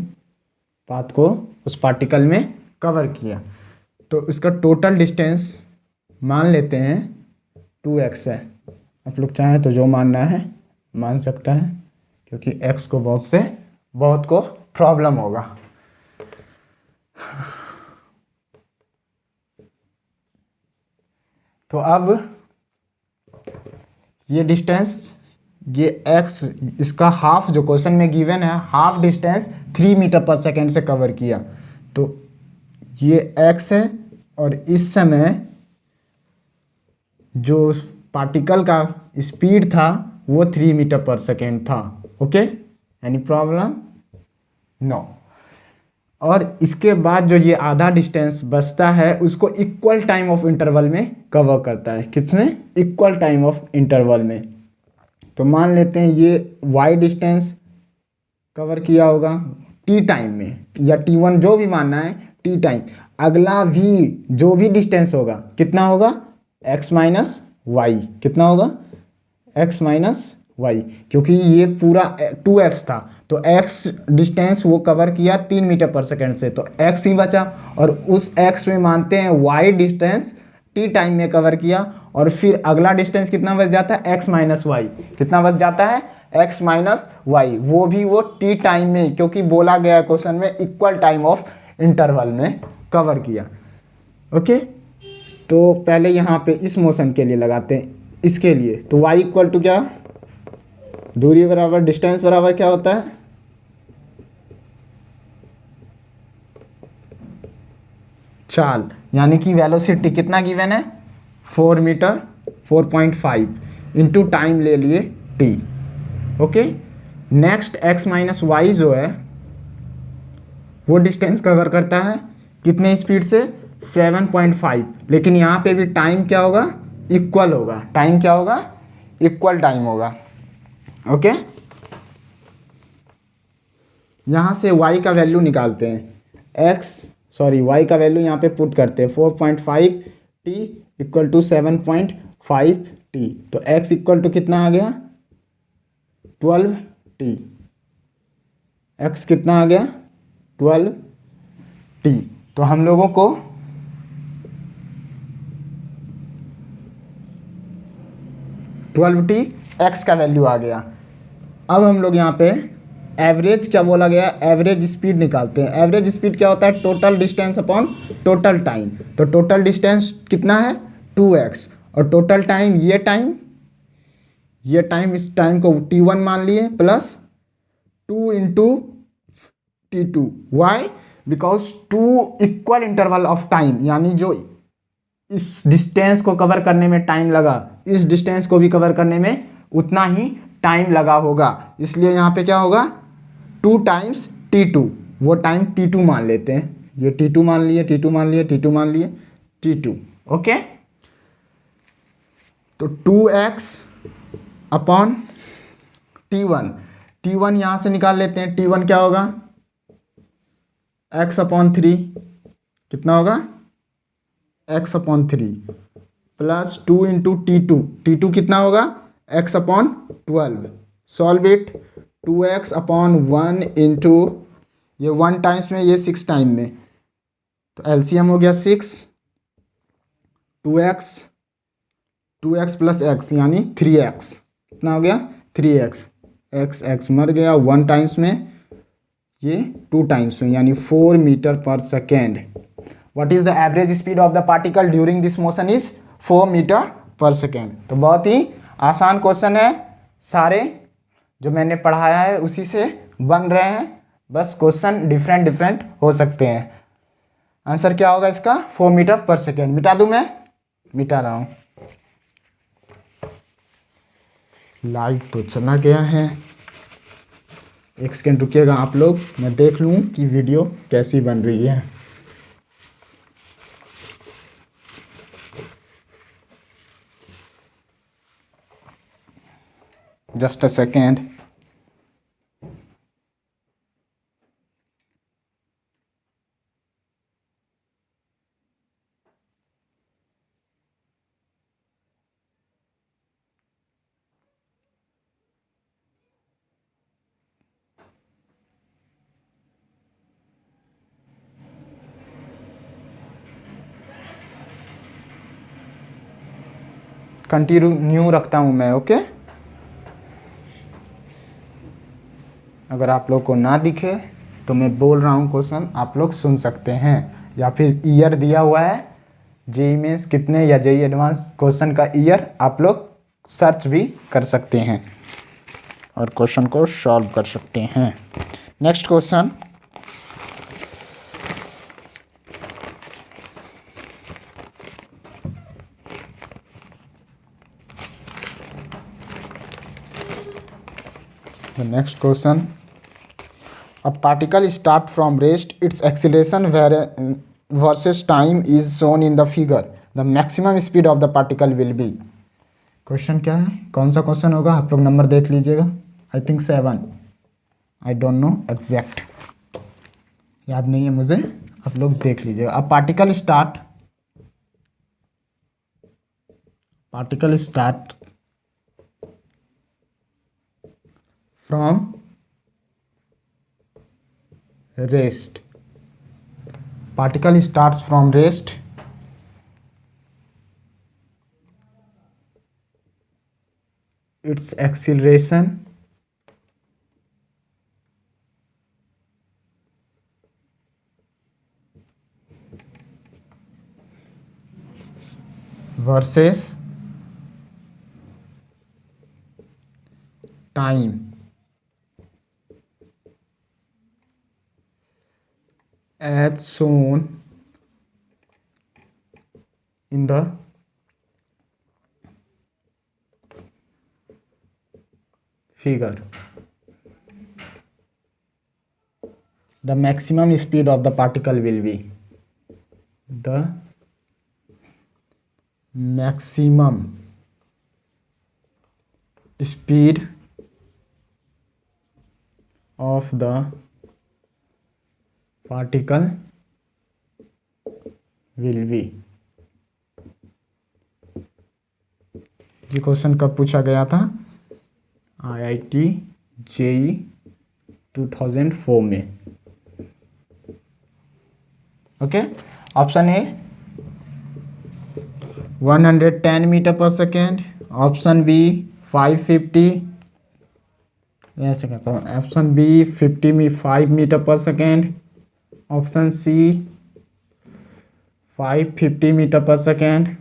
पाथ को उस पार्टिकल में कवर किया, तो इसका टोटल डिस्टेंस मान लेते हैं 2x है। आप लोग चाहें तो जो मानना है मान सकता है, क्योंकि x को बहुत को प्रॉब्लम होगा। तो अब ये डिस्टेंस, ये x, इसका हाफ जो क्वेश्चन में गिवन है, हाफ डिस्टेंस 3 मीटर पर सेकेंड से कवर किया, तो ये x है, और इस समय जो पार्टिकल का स्पीड था वो 3 मीटर पर सेकेंड था। Okay, any problem? नो। और इसके बाद जो ये आधा डिस्टेंस बचता है उसको इक्वल टाइम ऑफ इंटरवल में कवर करता है। किसमें? इक्वल टाइम ऑफ इंटरवल में। तो मान लेते हैं ये y डिस्टेंस कवर किया होगा t टाइम में, या t1 जो भी मानना है, t टाइम। अगला भी जो भी डिस्टेंस होगा कितना होगा? x minus y. कितना होगा? x माइनस वाई, क्योंकि ये पूरा 2x था, तो x डिस्टेंस वो कवर किया 3 मीटर पर सेकेंड से, तो x ही बचा, और उस x में मानते हैं y डिस्टेंस t टाइम में कवर किया, और फिर अगला डिस्टेंस कितना बच जाता है? x minus y. कितना बच जाता है? x माइनस वाई, वो भी वो t टाइम में, क्योंकि बोला गया क्वेश्चन में इक्वल टाइम ऑफ इंटरवल में कवर किया। ओके, तो पहले यहाँ पे इस मोशन के लिए लगाते हैं, इसके लिए तो y इक्वल टू क्या? दूरी बराबर डिस्टेंस बराबर क्या होता है, चाल, यानी कि वेलोसिटी कितना गिवन है 4 मीटर 4.5 इंटू टाइम ले लिए t। Okay, next x minus y जो है वो डिस्टेंस कवर करता है कितने स्पीड से 7.5, लेकिन यहाँ पे भी टाइम क्या होगा, इक्वल होगा, टाइम क्या होगा, इक्वल टाइम होगा। ओके, यहाँ से y का वैल्यू निकालते हैं, y का वैल्यू यहाँ पे पुट करते हैं 4.5 t इक्वल टू 7.5 t, तो x इक्वल टू कितना आ गया 12 t, x कितना आ गया 12 t। तो हम लोगों को टी एक्स का वैल्यू आ गया। अब हम लोग यहाँ पे एवरेज क्या बोला गया, एवरेज स्पीड निकालते हैं। एवरेज स्पीड क्या होता है, total distance upon total time. तो टोटल डिस्टेंस कितना है 2x, और टोटल टाइम ये टाइम इस टाइम को t1 मान लिए plus 2 into t2। Why, because 2 equal interval of time, यानी जो इस डिस्टेंस को कवर करने में टाइम लगा इस डिस्टेंस को भी कवर करने में उतना ही टाइम लगा होगा, इसलिए यहाँ पे क्या होगा 2 टाइम्स t2, वो टाइम t2 मान लेते हैं, ये t2 मान लिए, t2 मान लिए, t2 मान लिए, t2। ओके, तो 2x अपॉन t1 यहाँ से निकाल लेते हैं, t1 क्या होगा x अपॉन 3, कितना होगा x upon 3 plus 2 into t2 कितना होगा x upon 12, solve it, 2x upon 1 into ये 1 टाइम्स में ये 6 टाइम में, तो एलसीएम हो गया 6, 2x प्लस x यानी 3x, कितना हो गया 3x, x मर गया 1 टाइम्स में, ये 2 टाइम्स में यानी 4 मीटर पर second. What is the average speed of the particle during this motion is 4 meter पर सेकेंड। तो बहुत ही आसान क्वेश्चन है, सारे जो मैंने पढ़ाया है उसी से बन रहे हैं, बस क्वेश्चन डिफरेंट हो सकते हैं। आंसर क्या होगा इसका 4 मीटर पर सेकेंड। मिटा दूं मैं, मिटा रहा हूं, लाइट तो चला गया है, एक सेकेंड रुकिएगा आप लोग, मैं देख लूं कि वीडियो कैसी बन रही है। Just a second. कंटिन्यू रखता हूं मैं, ओके। अगर आप लोग को ना दिखे तो मैं बोल रहा हूँ क्वेश्चन, आप लोग सुन सकते हैं, या फिर ईयर दिया हुआ है जेईई मेंस कितने या जेईई एडवांस क्वेश्चन का ईयर आप लोग सर्च भी कर सकते हैं और क्वेश्चन को सॉल्व कर सकते हैं। Next question, the next question, a particle start from rest, its acceleration versus time is shown in the figure, the maximum speed of the particle will be। Question क्या है, कौन सा क्वेश्चन होगा, आप लोग नंबर देख लीजिएगा, I think 7, I don't know exact, याद नहीं है मुझे, आप लोग देख लीजिएगा। अब particle start from rest, particle starts from rest, its acceleration versus time as shown in the figure. The maximum speed of the particle will be the maximum speed of the particle will be। ये क्वेश्चन कब पूछा गया था? IIT JEE 2004 में। ओके, ऑप्शन ए 110 मीटर पर सेकेंड, ऑप्शन बी 550, ऐसे कहता हूँ, ऑप्शन बी 5 मीटर पर सेकेंड, ऑप्शन सी 550 मीटर पर सेकेंड,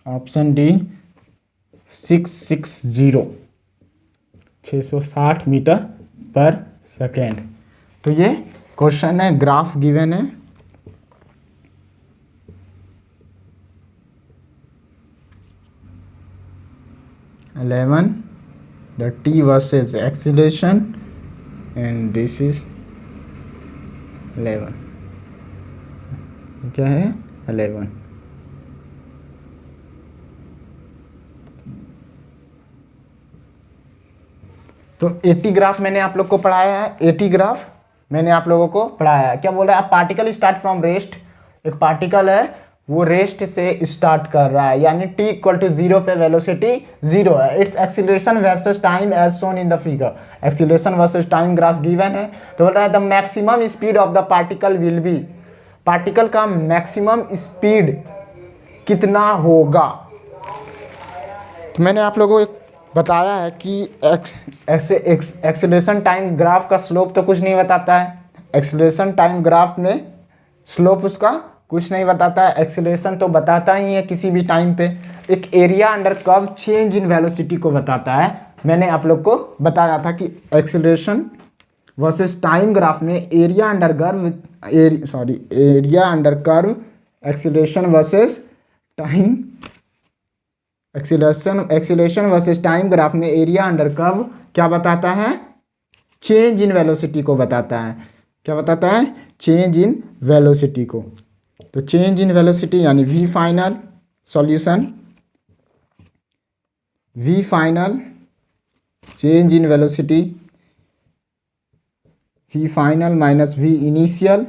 ऑप्शन डी 660 मीटर पर सेकेंड। तो ये क्वेश्चन है, ग्राफ गिवन है। the t versus acceleration and this is 11। क्या है? 11। तो 80 ग्राफ मैंने आप लोग को पढ़ाया है। 80 ग्राफ मैंने आप लोगों को पढ़ाया है। क्या बोल रहा है? Particle start from rest. एक पार्टिकल है, वो रेस्ट से स्टार्ट कर रहा है, यानी t इक्वल टू 0 पे वेलोसिटी 0 है। Its acceleration versus time as shown in the figure. Acceleration versus time graph given है। तो बोल रहा है the maximum speed of the particle will be. Particle का मैक्सिमम स्पीड कितना होगा? तो मैंने आप लोगों को बताया है कि एक्सीलरेशन टाइम ग्राफ का स्लोप तो कुछ नहीं बताता है। एक्सीलरेशन टाइम ग्राफ में स्लोप उसका कुछ नहीं बताता है। एक्सीलरेशन तो बताता ही है किसी भी टाइम पे। एक area under curve change in velocity को बताता है। मैंने आप लोग को बताया था कि एक्सीलरेशन वर्सेस टाइम ग्राफ में area under curve acceleration versus time, acceleration versus time graph में एरिया अंडर कर्व क्या बताता है? चेंज इन वेलोसिटी को बताता है। क्या बताता है? चेंज इन वेलोसिटी को। तो चेंज इन वेलोसिटी यानी v final solution, v final change in velocity, v final minus v initial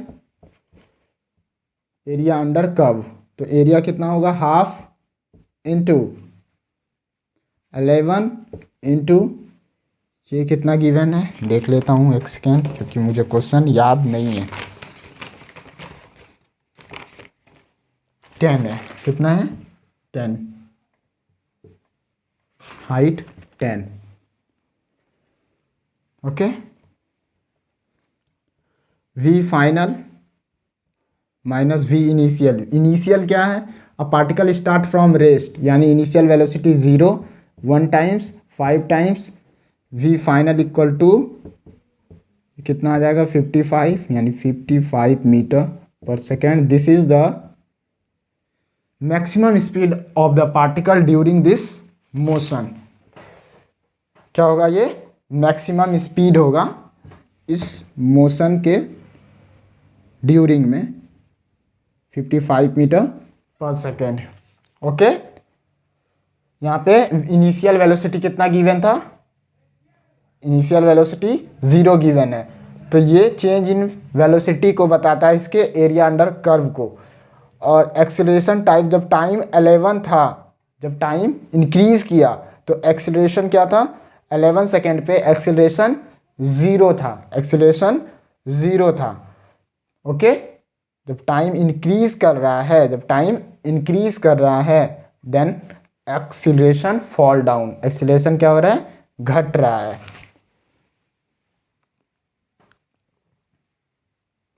area under curve. तो एरिया कितना होगा? हाफ इंटू 11 इंटू ये कितना गिवन है देख लेता हूँ एक सेकेंड, क्योंकि मुझे क्वेश्चन याद नहीं है। 10 है। कितना है? 10। Height 10। Okay, v final minus v initial. Initial क्या है? A particle start from rest, यानी initial velocity 0, 1 times 5 times v final equal to कितना आ जाएगा? 55, यानी 55 मीटर पर second. This is the maximum speed of the particle during this motion. क्या होगा? ये मैक्सिमम स्पीड होगा इस मोशन के ड्यूरिंग में 55 मीटर पर सेकेंड। ओके, यहाँ पे इनिशियल वेलोसिटी कितना गिवन था? इनिशियल वेलोसिटी 0 गिवन है। तो ये चेंज इन वेलोसिटी को बताता है, इसके एरिया अंडर कर्व को। और एक्सीलरेशन टाइप जब टाइम 11 था, जब टाइम इंक्रीज किया तो एक्सीलरेशन क्या था? 11 सेकेंड पे एक्सीलरेशन 0 था। एक्सीलरेशन 0 था। ओके, जब टाइम इंक्रीज कर रहा है, जब टाइम इंक्रीज कर रहा है then acceleration fall down. Acceleration क्या हो रहा है? घट रहा है।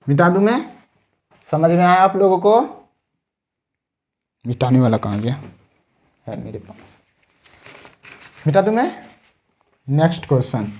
मिटा दूं मैं? समझ में आया आप लोगों को? मिटाने वाला कहाँ गया? है मेरे पास। मिटा दूं मैं? Next question,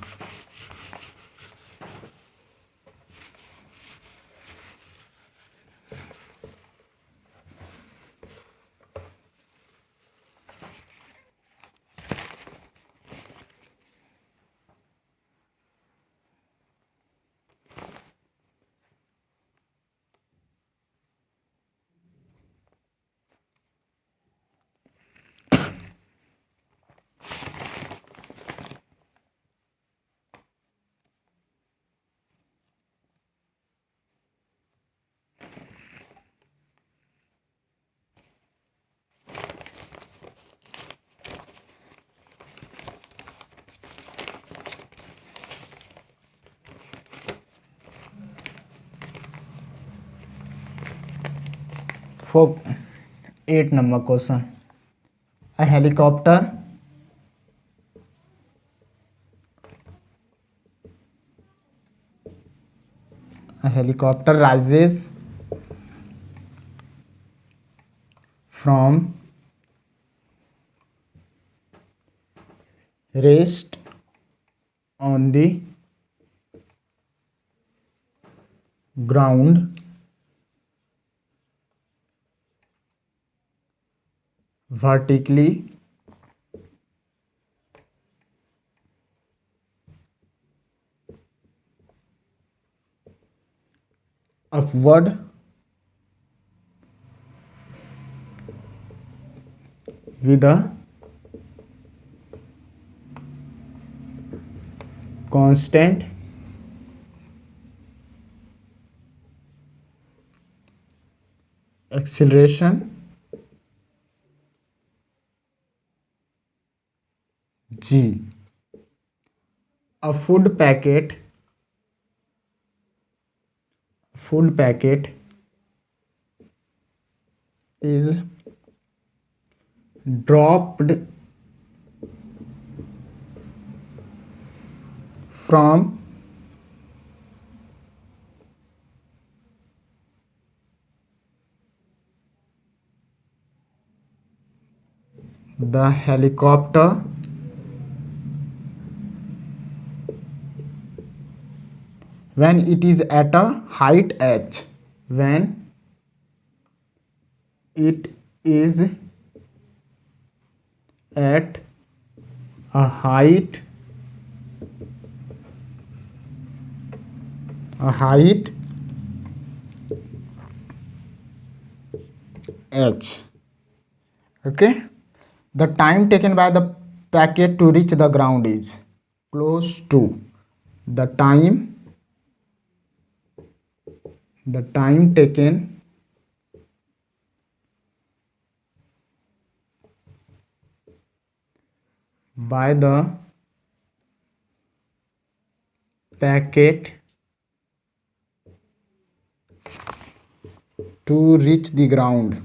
for 8 number question, a helicopter rises from rest on the ground vertically upward with a constant acceleration g. A food packet is dropped from the helicopter when it is at a height h. When it is at a height h. Okay, the time taken by the packet to reach the ground is close to the time taken by the packet to reach the ground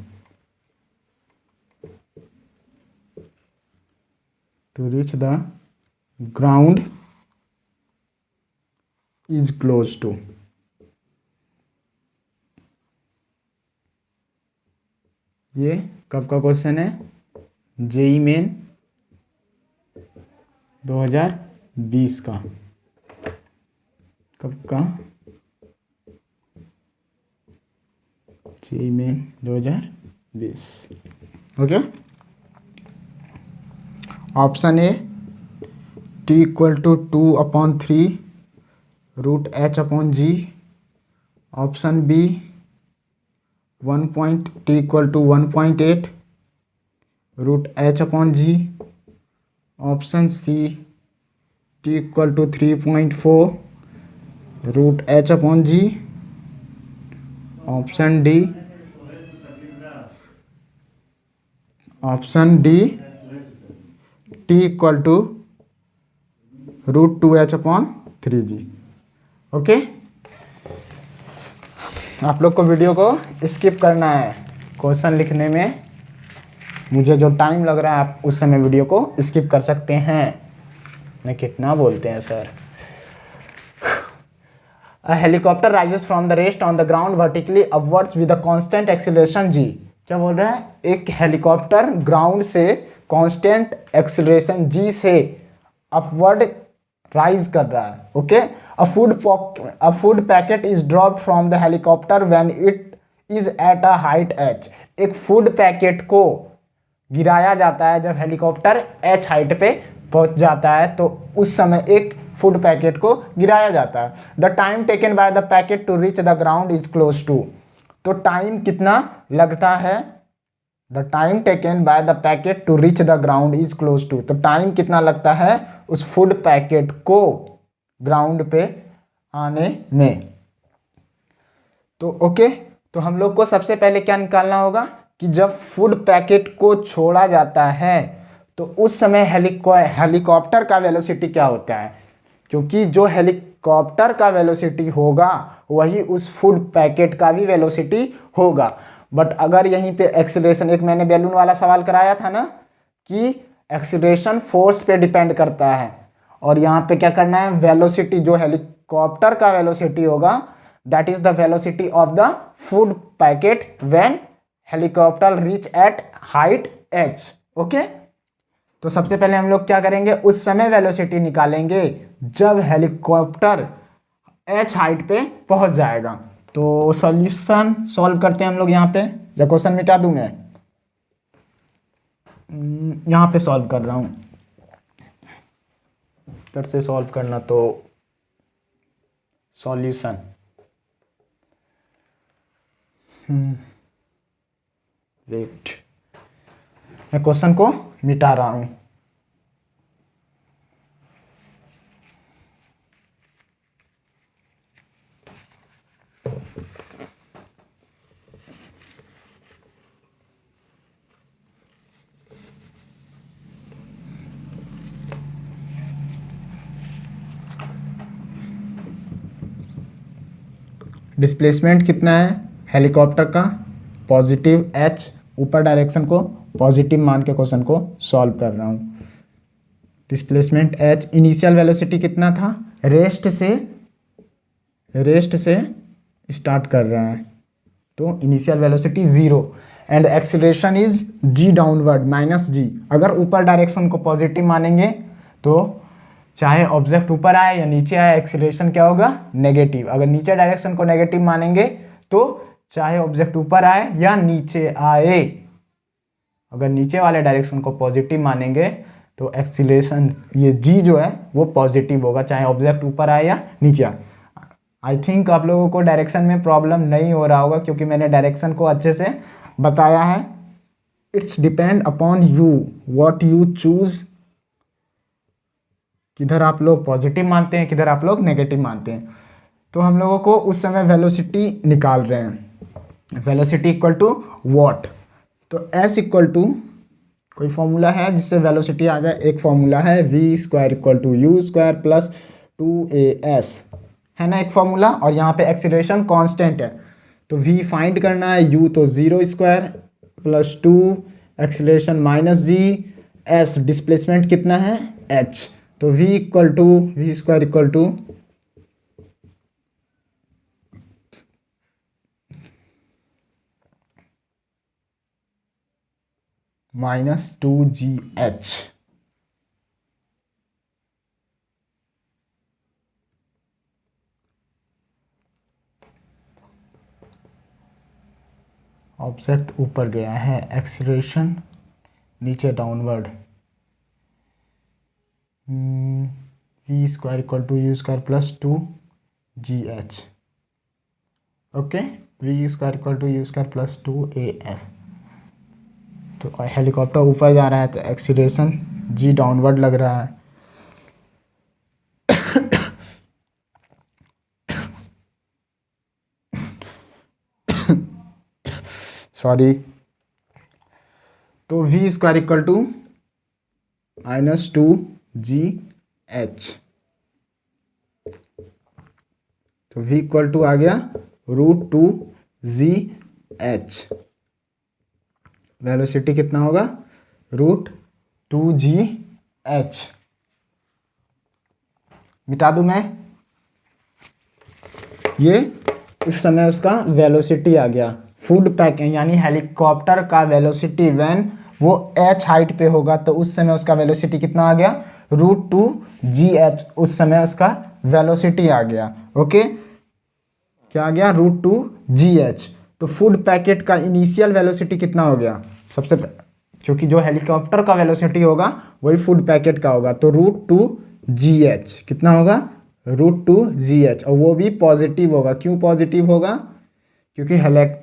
is close to. ये कब का क्वेश्चन है? जेई मेन 2020 का। कब का? JEE Main 2020। Okay, option A t = 2/3 √h/g। Option B t = 1.8 √h/g। Option C t = 3.4 √h/g। Option D t = √2h/3g। Okay, आप लोग को वीडियो को स्किप करना है क्वेश्चन लिखने में। मुझे जो टाइम लग रहा है आप उस समय वीडियो को स्किप कर सकते हैं। मैं कितना बोलते हैं sir. A helicopter rises from the rest on the ground vertically upwards with a constant acceleration g। क्या बोल रहा है? एक हेलीकॉप्टर ग्राउंड से कांस्टेंट एक्सीलरेशन g से अपवर्ड राइज कर रहा है। Okay, a food packet is dropped from the helicopter when it is at a height H. एक फूड पैकेट को गिराया जाता है जब हेलीकॉप्टर एच हाइट पे पहुंच जाता है, तो उस समय एक फूड पैकेट को गिराया जाता है। The time taken by the packet to reach the ground is close to. तो टाइम कितना लगता है, the time taken by the packet to reach the ground is close to. तो टाइम कितना लगता है उस फूड पैकेट को ग्राउंड पे आने में। तो ओके, तो हम लोग को सबसे पहले क्या निकालना होगा कि जब फूड पैकेट को छोड़ा जाता है तो उस समय हेलीकॉप्टर का वेलोसिटी क्या होता है, क्योंकि जो हेलीकॉप्टर का वेलोसिटी होगा वही उस फूड पैकेट का भी वेलोसिटी होगा। बट अगर यहीं पे एक्सीलरेशन, एक मैंने बैलून वाला सवाल कराया था ना कि एक्सीलरेशन फोर्स पे डिपेंड करता है, और यहाँ पे क्या करना है, वेलोसिटी, जो हेलीकॉप्टर का वेलोसिटी होगा that is the velocity of the food packet when helicopter reach at height H. Okay, तो सबसे पहले हम लोग क्या करेंगे, उस समय वेलोसिटी निकालेंगे जब हेलीकॉप्टर एच हाइट पे पहुंच जाएगा। तो सॉल्यूशन सॉल्व करते हैं हम लोग। यहाँ पे या क्वेश्चन मिटा दूं मैं, यहाँ पे सॉल्व कर रहा हूँ, इधर से सॉल्व करना। तो सॉल्यूशन वेट, मैं क्वेश्चन को मिटा रहा हूं। डिस्प्लेसमेंट कितना है हेलीकॉप्टर का, पॉजिटिव एच, ऊपर डायरेक्शन को पॉजिटिव मान के क्वेश्चन को सॉल्व कर रहा हूँ। डिस्प्लेसमेंट एच, इनिशियल वेलोसिटी कितना था, रेस्ट से स्टार्ट कर रहा है तो initial velocity 0 and acceleration is g downward minus g. अगर ऊपर डायरेक्शन को पॉजिटिव मानेंगे तो चाहे ऑब्जेक्ट ऊपर आए या नीचे आए एक्सीलरेशन क्या होगा, नेगेटिव। अगर नीचे डायरेक्शन को नेगेटिव मानेंगे तो चाहे ऑब्जेक्ट ऊपर आए या नीचे आए, अगर नीचे वाले डायरेक्शन को पॉजिटिव मानेंगे तो एक्सीलरेशन ये जी जो है वो पॉजिटिव होगा, चाहे ऑब्जेक्ट ऊपर आए या नीचे आए। आई थिंक आप लोगों को डायरेक्शन में प्रॉब्लम नहीं हो रहा होगा क्योंकि मैंने डायरेक्शन को अच्छे से बताया है। It's depend upon you what you choose, किधर आप लोग पॉजिटिव मानते हैं, किधर आप लोग नेगेटिव मानते हैं। तो हम लोगों को उस समय वेलोसिटी निकाल रहे हैं, वेलोसिटी इक्वल टू वॉट। तो एस इक्वल टू कोई फॉर्मूला है जिससे वेलोसिटी आ जाए, एक फॉर्मूला है v square equal to u square plus 2as, है ना एक फॉर्मूला। और यहाँ पे एक्सीलरेशन कांस्टेंट है तो v फाइंड करना है, u तो 0 square plus 2 acceleration minus g, s displacement कितना है h, तो v equal to v square equal to -2gh। Object ऊपर गया है, एक्सीलरेशन नीचे downward, v square equal to u square plus 2gh। Okay, v square equal to u square plus 2as। तो हेलीकॉप्टर ऊपर जा रहा है तो एक्सीलरेशन जी डाउनवर्ड लग रहा है। सॉरी, तो we square equal to -2gh, तो v इक्वल टू आ गया √2gh। वेलोसिटी कितना होगा, √2gh। मिटा दूं मैं, ये इस समय उसका वेलोसिटी आ गया। फूड पैक यानी हेलीकॉप्टर का वेलोसिटी व्हेन वो h हाइट पे होगा तो उस समय उसका वेलोसिटी कितना आ गया, √2 g h उस समय उसका वेलोसिटी आ गया। ओके, क्या आ गया? √2 g h। तो फूड पैकेट का इनिशियल वेलोसिटी कितना हो गया? क्योंकि जो हेलीकॉप्टर का वेलोसिटी होगा वही फूड पैकेट का होगा, तो √2 g h कितना होगा? √2 g h, और वो भी पॉजिटिव होगा। क्यों पॉजिटिव होगा? क्योंकि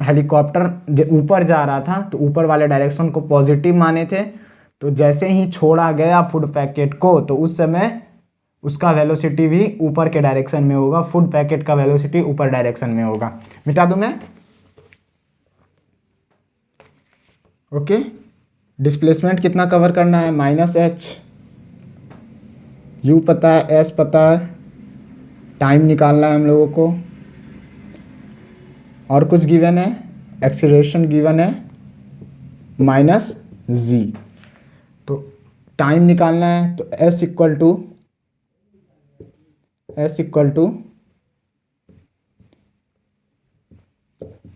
हेलीकॉप्टर ऊपर जा रहा था तो ऊपर वाले डायरेक्शन को पॉजिटिव माने थे, तो जैसे ही छोड़ा गया फूड पैकेट को तो उस समय उसका वेलोसिटी भी ऊपर के डायरेक्शन में होगा, फूड पैकेट का वेलोसिटी ऊपर डायरेक्शन में होगा। मिटा दूं मैं? ओके, डिस्प्लेसमेंट कितना कवर करना है? -h, u पता है, s पता है, टाइम निकालना है हम लोगों को, और कुछ गिवन है, एक्सीलरेशन गिवन है -g। तो टाइम निकालना है, तो s equal to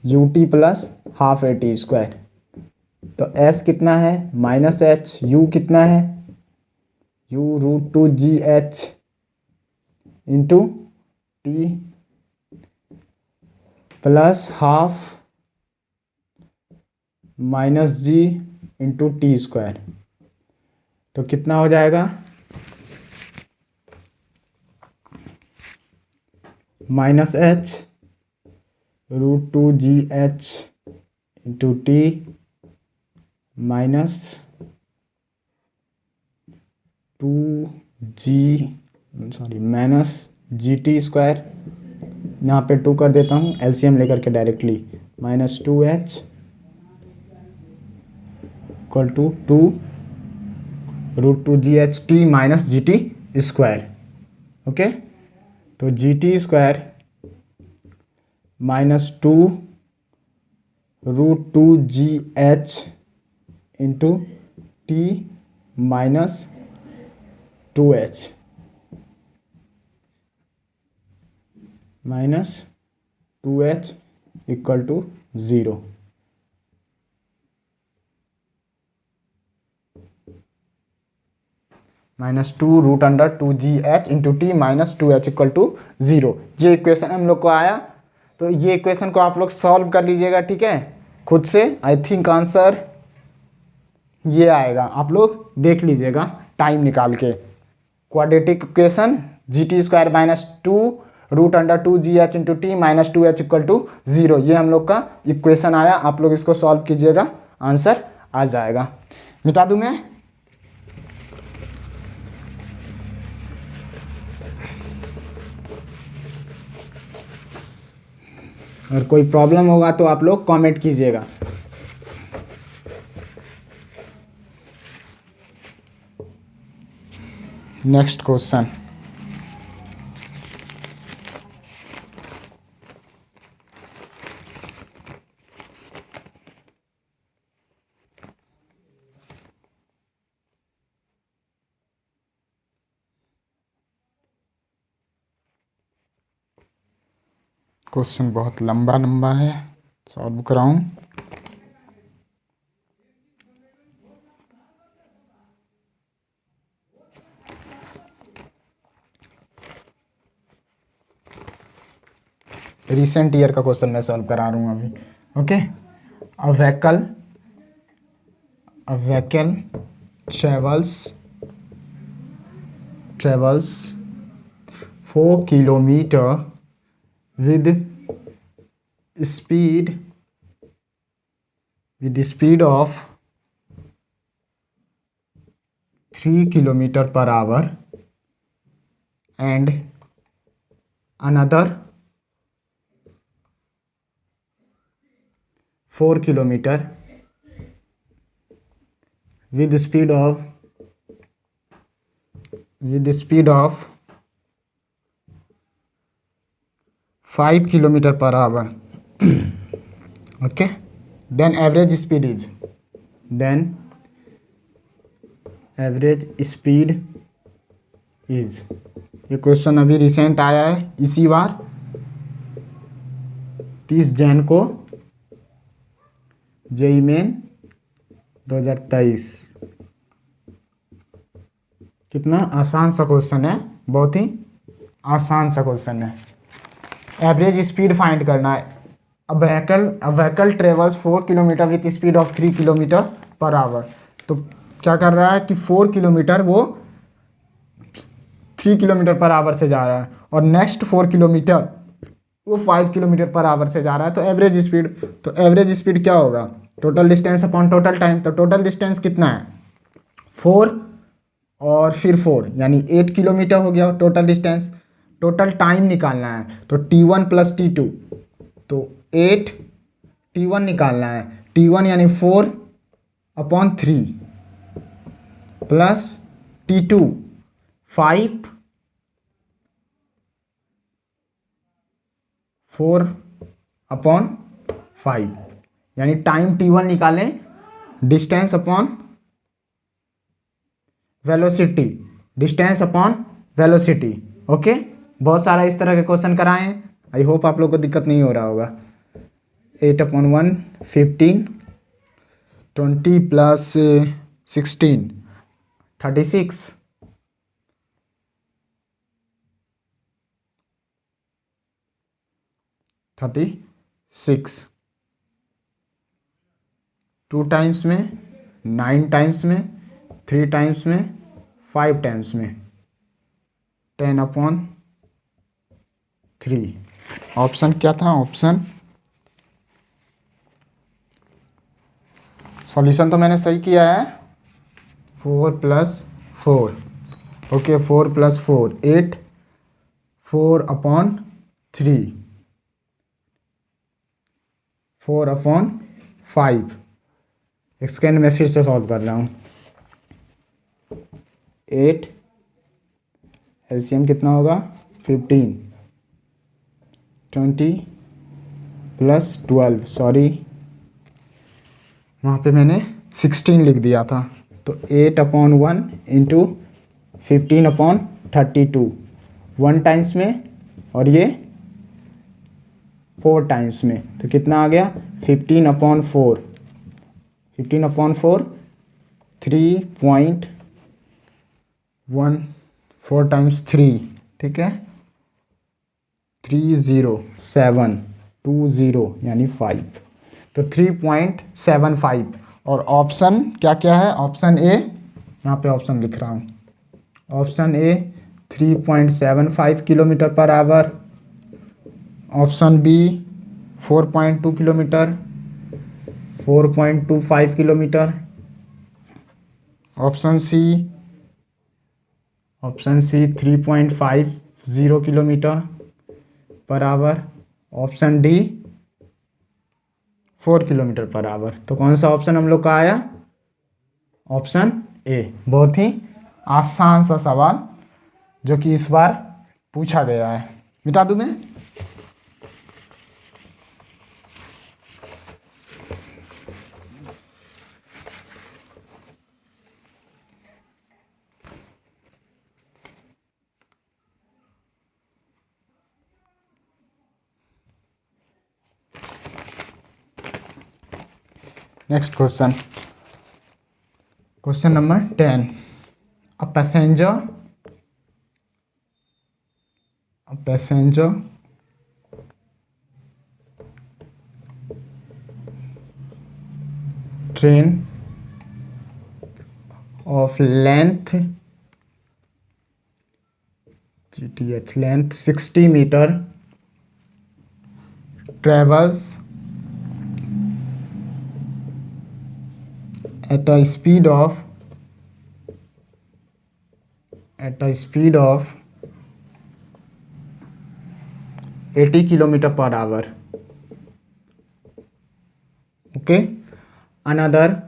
ut plus half at²। तो s कितना है? -h। u कितना है? u √2 g h into T plus half -g into t²। तो कितना हो जाएगा? -h √2 g h into T -2g, -gt²। यहाँ पे 2 कर देता हूँ एलसीएम लेकर के directly, -2h equal to 2 √2 g h t -gt²। Okay, तो gt² -2 √2 g h into t -2h -2h equal to 0। -2 √2 g h into t -2h equal to 0। ये इक्वेशन हम लोग को आया। तो ये इक्वेशन को आप लोग सॉल्व कर लीजिएगा, ठीक है, खुद से। आई थिंक आंसर ये आएगा, आप लोग देख लीजिएगा टाइम निकाल के। Quadratic equation gt² -2 √2 g h into t -2h equal to 0, ये हम लोग का इक्वेशन आया। आप लोग इसको सॉल्व कीजिएगा, आंसर आ जाएगा। मिटा दूं मैं? अगर कोई प्रॉब्लम होगा तो आप लोग कमेंट कीजिएगा। नेक्स्ट क्वेश्चन, क्वेश्चन बहुत लंबा है, सॉल्व कराऊं। रिसेंट ईयर का क्वेश्चन मैं सॉल्व करा रहा हूँ अभी। Okay, a vehicle travels 4 kilometer with speed of 3 kilometer per hour and another 4 kilometer with speed of 5 kilometer per hour. Okay, then average speed is ये क्वेश्चन अभी रिसेंट आया है, इसी बार 30 जैन को जेईई मेन 2023। कितना आसान सा क्वेश्चन है, बहुत ही आसान सा क्वेश्चन है। एवरेज स्पीड फाइंड करना है। A vehicle travels 4 kilometre with speed of 3 kilometer per hour. तो क्या कर रहा है कि 4 किलोमीटर वो 3 किलोमीटर पर आवर से जा रहा है, और नेक्स्ट 4 किलोमीटर वो 5 किलोमीटर पर आवर से जा रहा है। तो एवरेज स्पीड क्या होगा, total distance upon total time. तो टोटल डिस्टेंस कितना है, 4 और फिर 4 यानी 8 किलोमीटर हो गया टोटल डिस्टेंस। टोटल टाइम निकालना है, तो T1 प्लस T2, तो 8 T1 निकालना है। T1 यानी 4/3 प्लस T2 5 4/5 यानी टाइम T1 निकालें, distance upon velocity, distance upon velocity. Okay, बहुत सारा इस तरह के क्वेश्चन कराए हैं। आई होप आप लोग को दिक्कत नहीं हो रहा होगा। 8/1 15, 20 प्लस 16 36, 36, 2 टाइम्स में, 9 टाइम्स में, 3 टाइम्स में, 5 टाइम्स में, 10/3। ऑप्शन क्या था, ऑप्शन सॉल्यूशन तो मैंने सही किया है। 4 + 4, ओके 4 + 4 8, 4/3, 4/5। सेकेंड में फिर से सॉल्व कर रहा हूँ। 8 एलसीएम कितना होगा 15, 20 + 12, सॉरी वहाँ पे मैंने 16 लिख दिया था। तो 8/1 इंटू 15/32, 1 टाइम्स में और ये 4 टाइम्स में, तो कितना आ गया 15/4, 15/4 3.1, 4 टाइम्स 3, ठीक है 30720 यानी 5, तो 3.75। और ऑप्शन क्या क्या है, ऑप्शन ए, यहाँ पे ऑप्शन लिख रहा हूँ, option A 3.75 kilometer per hour, option B 4.2 kilometer, 4.25 kilometer, option C 3.50 kilometer per hour, option D 4 kilometer per hour. तो कौन सा ऑप्शन हम लोग का आया, ऑप्शन ए। बहुत ही आसान सा सवाल जो कि इस बार पूछा गया है। मिटा दूं मैं, next question, question number 10। A passenger train of length 60 meter travels at a speed of 80 kilometer per hour. Okay, another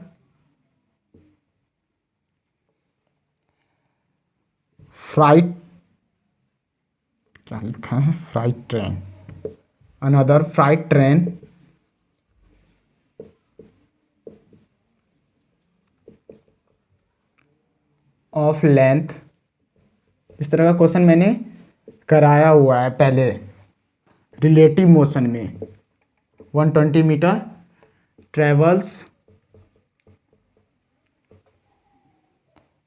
freight, क्या लिखा है, freight train, another freight train of length, इस तरह का क्वेश्चन मैंने कराया हुआ है पहले रिलेटिव मोशन में। 120 meter travels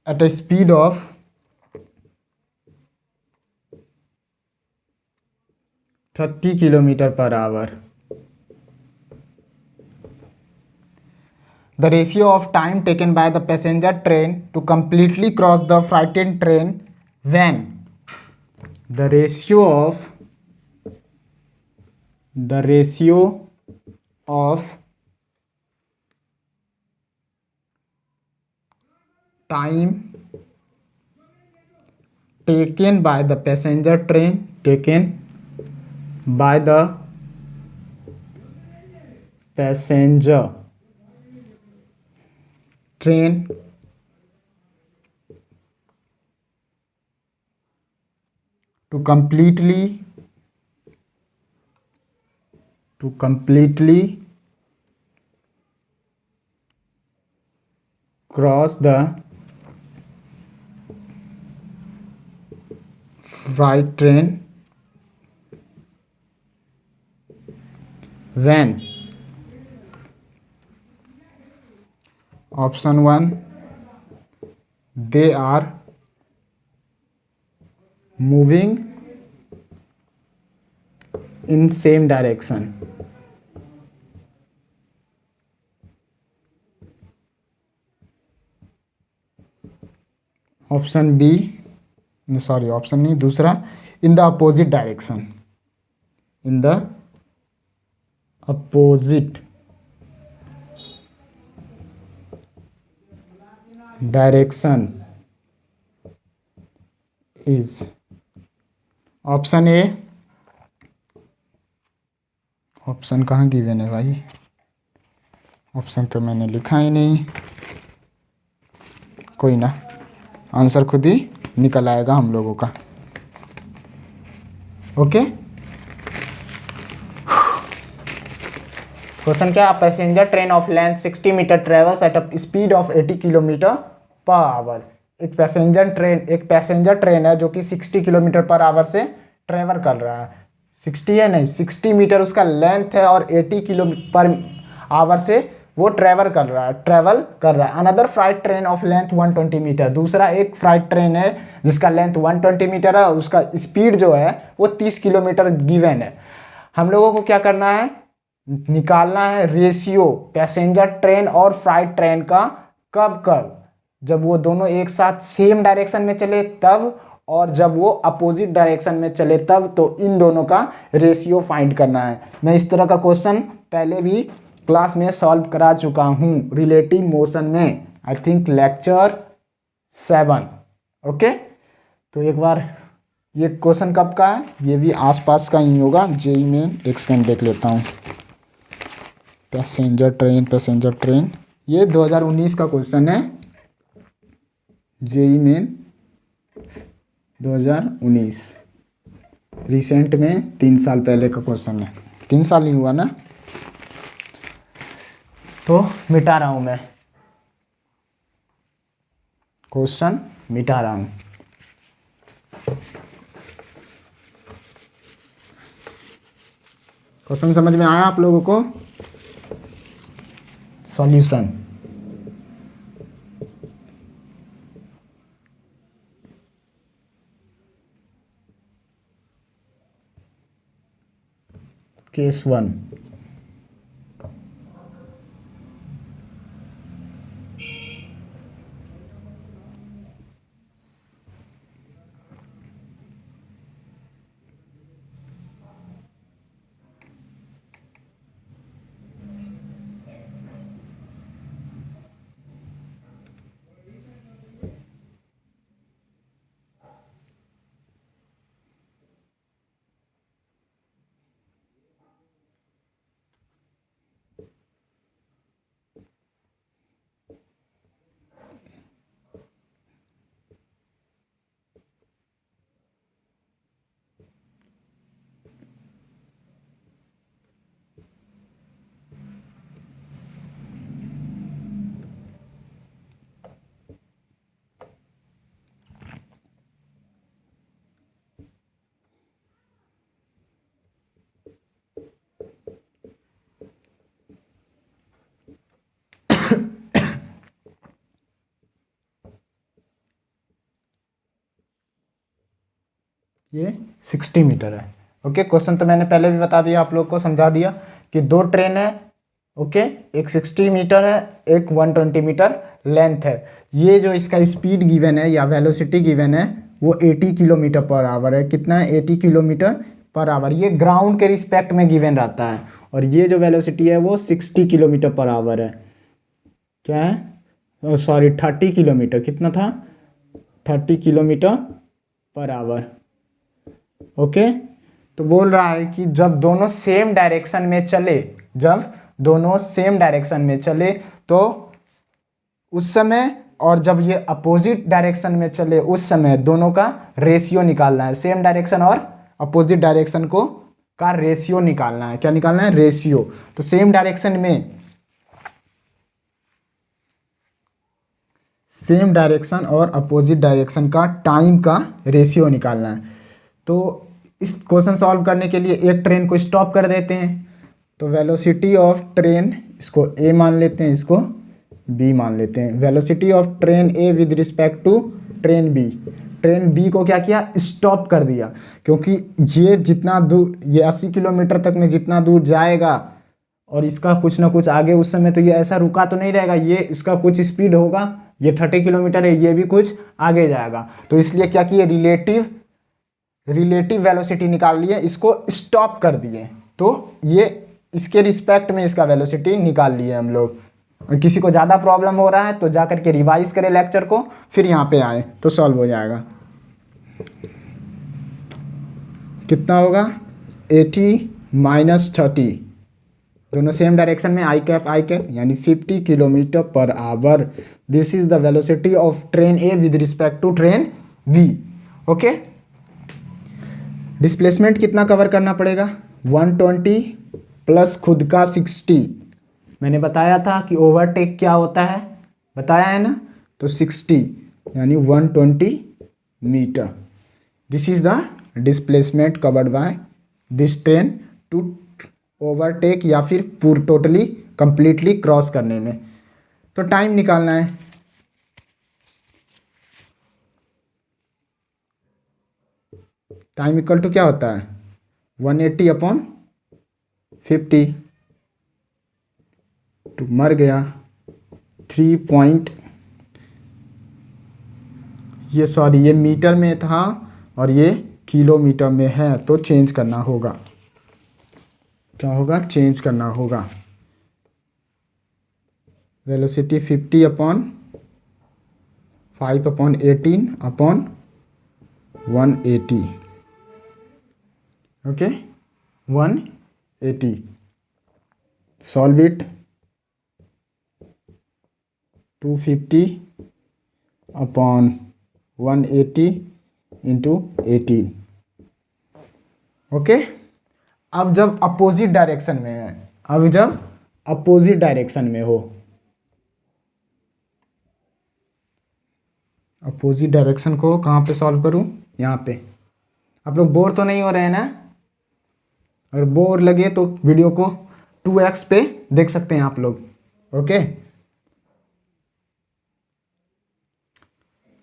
at a speed of 30 kilometer per hour. The ratio of time taken by the passenger train to completely cross the frightened train when the ratio of time taken by the passenger train to completely cross the freight train when option 1 they are moving in same direction, option B, sorry option नहीं, दूसरा in the opposite direction, in the opposite direction is option A. Option कहाँ गिवन है भाई, ऑप्शन तो मैंने लिखा ही नहीं, कोई ना, आंसर खुद ही निकल आएगा हम लोगों का। ओके, क्वेश्चन क्या, passenger train of length 60 meter travels at a speed of 80 kilometer per hour. एक पैसेंजर ट्रेन है जो कि 60 किलोमीटर पर आवर से ट्रेवल कर रहा है। 60 है नहीं, 60 मीटर उसका लेंथ है और 80 किलो पर आवर से वो ट्रेवल कर रहा है। Another freight train of length 120 meter, दूसरा एक फ्राइट ट्रेन है जिसका लेंथ 120 मीटर है, उसका स्पीड जो है वो 30 किलोमीटर गिवन है। हम लोगों को क्या करना है, निकालना है रेशियो पैसेंजर ट्रेन और फ्राइट ट्रेन का, कब जब वो दोनों एक साथ सेम डायरेक्शन में चले तब, और जब वो अपोजिट डायरेक्शन में चले तब। तो इन दोनों का रेशियो फाइंड करना है। मैं इस तरह का क्वेश्चन पहले भी क्लास में सॉल्व करा चुका हूँ रिलेटिव मोशन में, आई थिंक लेक्चर 7। ओके, तो एक बार ये क्वेश्चन कब का है, ये भी आसपास का ही होगा, जेई में एक सेकंड देख लेता हूँ। पैसेंजर ट्रेन ये 2019 का क्वेश्चन है, जेई में 2019, रिसेंट में 3 साल पहले का क्वेश्चन है। 3 साल नहीं हुआ ना, तो मिटा रहा हूं मैं क्वेश्चन, मिटा रहा हूं। क्वेश्चन समझ में आया आप लोगों को? सॉल्यूशन, केस 1, ये 60 मीटर है। ओके, क्वेश्चन तो मैंने पहले भी बता दिया, आप लोग को समझा दिया कि दो ट्रेन है। ओके, एक 60 मीटर है, एक 120 मीटर लेंथ है। ये जो इसका स्पीड गिवन है या वेलोसिटी गिवन है वो 80 किलोमीटर पर आवर है। कितना है? 80 किलोमीटर पर आवर। ये ग्राउंड के रिस्पेक्ट में गिवन रहता है। और ये जो वेलोसिटी है वो 60 किलोमीटर पर आवर है। क्या है? Sorry, 30 kilometre. कितना था? 30 किलोमीटर पर आवर। ओके, तो बोल रहा है कि जब दोनों सेम डायरेक्शन में चले, जब दोनों सेम डायरेक्शन में चले तो उस समय, और जब ये अपोजिट डायरेक्शन में चले उस समय दोनों का रेशियो निकालना है। सेम डायरेक्शन और अपोजिट डायरेक्शन को का रेशियो निकालना है। क्या निकालना है? रेशियो। तो सेम डायरेक्शन में, सेम डायरेक्शन और अपोजिट डायरेक्शन का टाइम का रेशियो निकालना है। तो इस क्वेश्चन सॉल्व करने के लिए एक ट्रेन को स्टॉप कर देते हैं। तो वेलोसिटी ऑफ ट्रेन, इसको ए मान लेते हैं, इसको बी मान लेते हैं। Velocity of train A with respect to train B. Train B को क्या किया? स्टॉप कर दिया, क्योंकि ये जितना दूर, ये 80 किलोमीटर तक में जितना दूर जाएगा और इसका कुछ ना कुछ आगे, उस समय तो ये ऐसा रुका तो नहीं रहेगा, ये इसका कुछ स्पीड होगा। ये 30 किलोमीटर है, ये भी कुछ आगे जाएगा। तो इसलिए क्या किए? रिलेटिव वेलोसिटी निकाल लिए, इसको स्टॉप कर दिए। तो ये इसके रिस्पेक्ट में इसका वेलोसिटी निकाल लिए हम लोग। और किसी को ज़्यादा प्रॉब्लम हो रहा है तो जा करके रिवाइज करें लेक्चर को, फिर यहाँ पे आए तो सॉल्व हो जाएगा। कितना होगा? 80 माइनस 30, दोनों सेम डायरेक्शन में, आई कैप यानी 50 kilometre per hour. This is the velocity of train A with respect to train B. Okay, displacement कितना कवर करना पड़ेगा? 120 प्लस खुद का 60। मैंने बताया था कि ओवरटेक क्या होता है, बताया है ना। तो 60 यानी 120 metre. This is the displacement covered by this train to overtake या फिर पूर टोटली कंप्लीटली क्रॉस करने में। तो टाइम निकालना है। टाइम इक्वल टू क्या होता है? 180 अपॉन 50। तो मर गया 3 पॉइंट, ये सॉरी ये मीटर में था और ये किलोमीटर में है, तो चेंज करना होगा। क्या होगा? चेंज करना होगा। Velocity 50 upon 5 upon 18 upon 180। Okay, 180। Solve it. 250 upon 180 into 18। Okay, अब जब अपोजिट डायरेक्शन में है, अब जब अपोजिट डायरेक्शन में हो, अपोजिट डायरेक्शन को कहाँ पे सॉल्व करूँ? यहाँ पे। आप लोग बोर तो नहीं हो रहे हैं ना? अगर बोर लगे तो वीडियो को 2x पे देख सकते हैं आप लोग। ओके,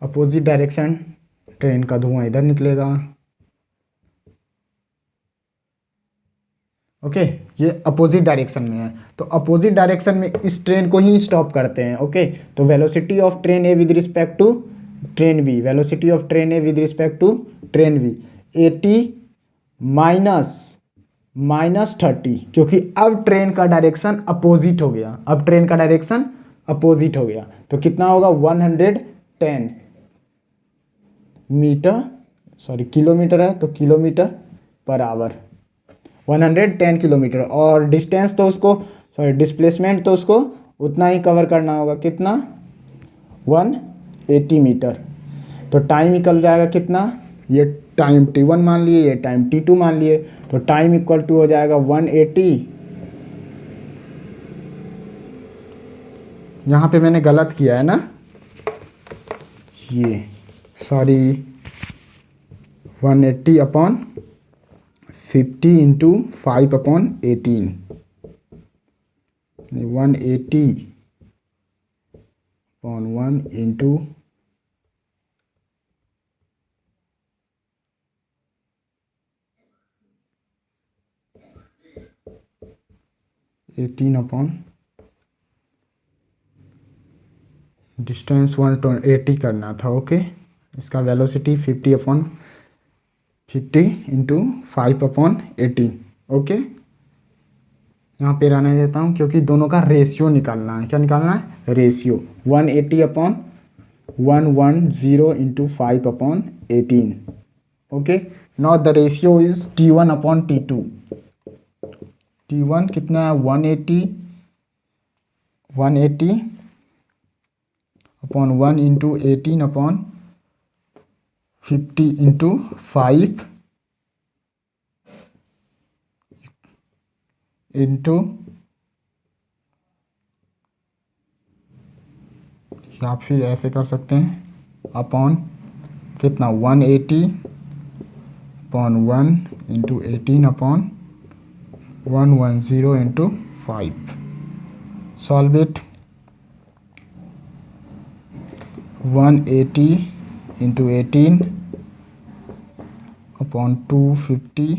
अपोजिट डायरेक्शन, ट्रेन का धुआं इधर निकलेगा। ओके, ये अपोजिट डायरेक्शन में है, तो अपोजिट डायरेक्शन में इस ट्रेन को ही स्टॉप करते हैं। ओके, तो velocity of train A with respect to train B, velocity of train A with respect to train B 80 minus 30, क्योंकि अब ट्रेन का डायरेक्शन अपोजिट हो गया। अब ट्रेन का डायरेक्शन अपोजिट हो गया, तो कितना होगा? 110 मीटर, सॉरी किलोमीटर है तो किलोमीटर पर आवर, 110 किलोमीटर। और डिस्टेंस तो उसको, सॉरी डिस्प्लेसमेंट तो उसको उतना ही कवर करना होगा। कितना? 180 मीटर। तो टाइम निकल जाएगा कितना? ये टाइम t1 मान लिए, ये टाइम t2 मान लिए, तो टाइम इक्वल टू हो जाएगा 180। यहाँ पे मैंने गलत किया है ना, ये sorry 180 upon 50 into 5 upon 18, 180 upon 1 into 18 upon distance 180 करना था। ओके, इसका velocity 50 upon 50 into 5 upon 18। Okay, यहाँ पे रहने देता हूँ क्योंकि दोनों का रेशियो निकालना है। क्या निकालना है? Ratio. 180 upon 110 into 5 upon 18। Okay, now the ratio is T1 upon T2। T1 कितना है? 180 upon 1 into 18 upon 50 into 5 into, या फिर ऐसे कर सकते हैं, अपॉन कितना? 180 upon 1 into 18 upon 110 into 5। Solve it. 180 into 18 upon 250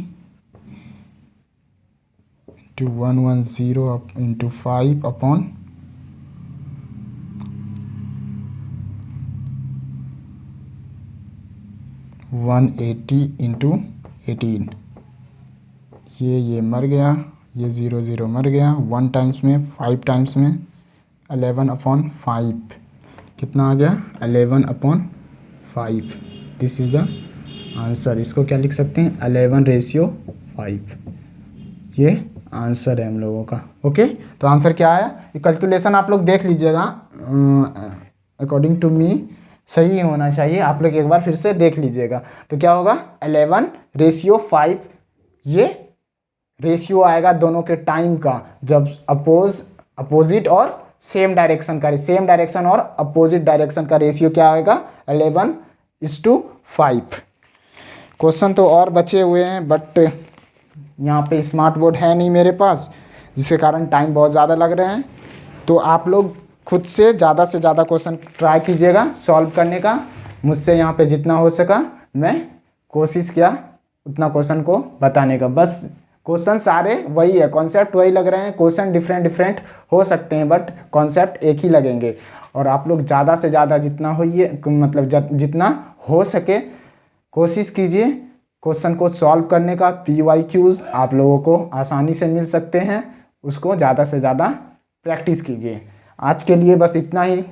into 110 into 5 upon 180 into 18। ये मर गया, ये 0 0 मर गया। 1 टाइम्स में 5 टाइम्स में 11 अपॉन 5 कितना आ गया? 11 upon 5। This is the answer. इसको क्या लिख सकते हैं? 11:5। ये आंसर है हम लोगों का। ओके, तो आंसर क्या आया? ये कैलकुलेशन आप लोग देख लीजिएगा, अकॉर्डिंग टू मी सही होना चाहिए। आप लोग एक बार फिर से देख लीजिएगा। तो क्या होगा? 11:5। ये रेशियो आएगा दोनों के टाइम का, जब अपोजिट और सेम डायरेक्शन का, सेम डायरेक्शन और अपोजिट डायरेक्शन का रेशियो क्या आएगा? 11:5। क्वेश्चन तो और बचे हुए हैं, बट यहाँ पे स्मार्ट बोर्ड है नहीं मेरे पास, जिसके कारण टाइम बहुत ज़्यादा लग रहे हैं। तो आप लोग खुद से ज़्यादा क्वेश्चन ट्राई कीजिएगा सॉल्व करने का। मुझसे यहाँ पे जितना हो सका मैं कोशिश किया उतना क्वेश्चन को बताने का। बस क्वेश्चन सारे वही है, कॉन्सेप्ट वही लग रहे हैं। क्वेश्चन डिफरेंट हो सकते हैं, बट कॉन्सेप्ट एक ही लगेंगे। और आप लोग ज़्यादा से ज़्यादा जितना जितना हो सके कोशिश कीजिए क्वेश्चन को सॉल्व करने का। PYQs आप लोगों को आसानी से मिल सकते हैं, उसको ज़्यादा से ज़्यादा प्रैक्टिस कीजिए। आज के लिए बस इतना ही।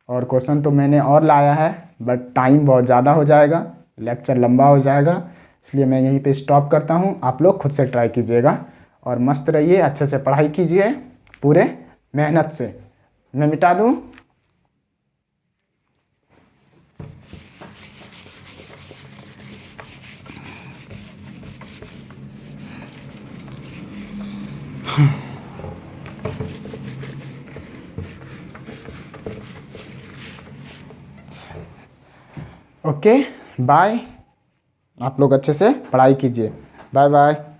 और क्वेश्चन तो मैंने और लाया है, बट टाइम बहुत ज़्यादा हो जाएगा, लेक्चर लंबा हो जाएगा, इसलिए मैं यहीं पे स्टॉप करता हूँ। आप लोग खुद से ट्राई कीजिएगा और मस्त रहिए, अच्छे से पढ़ाई कीजिए पूरे मेहनत से। मैं मिटा दूँ? Okay, bye. आप लोग अच्छे से पढ़ाई कीजिए। Bye bye.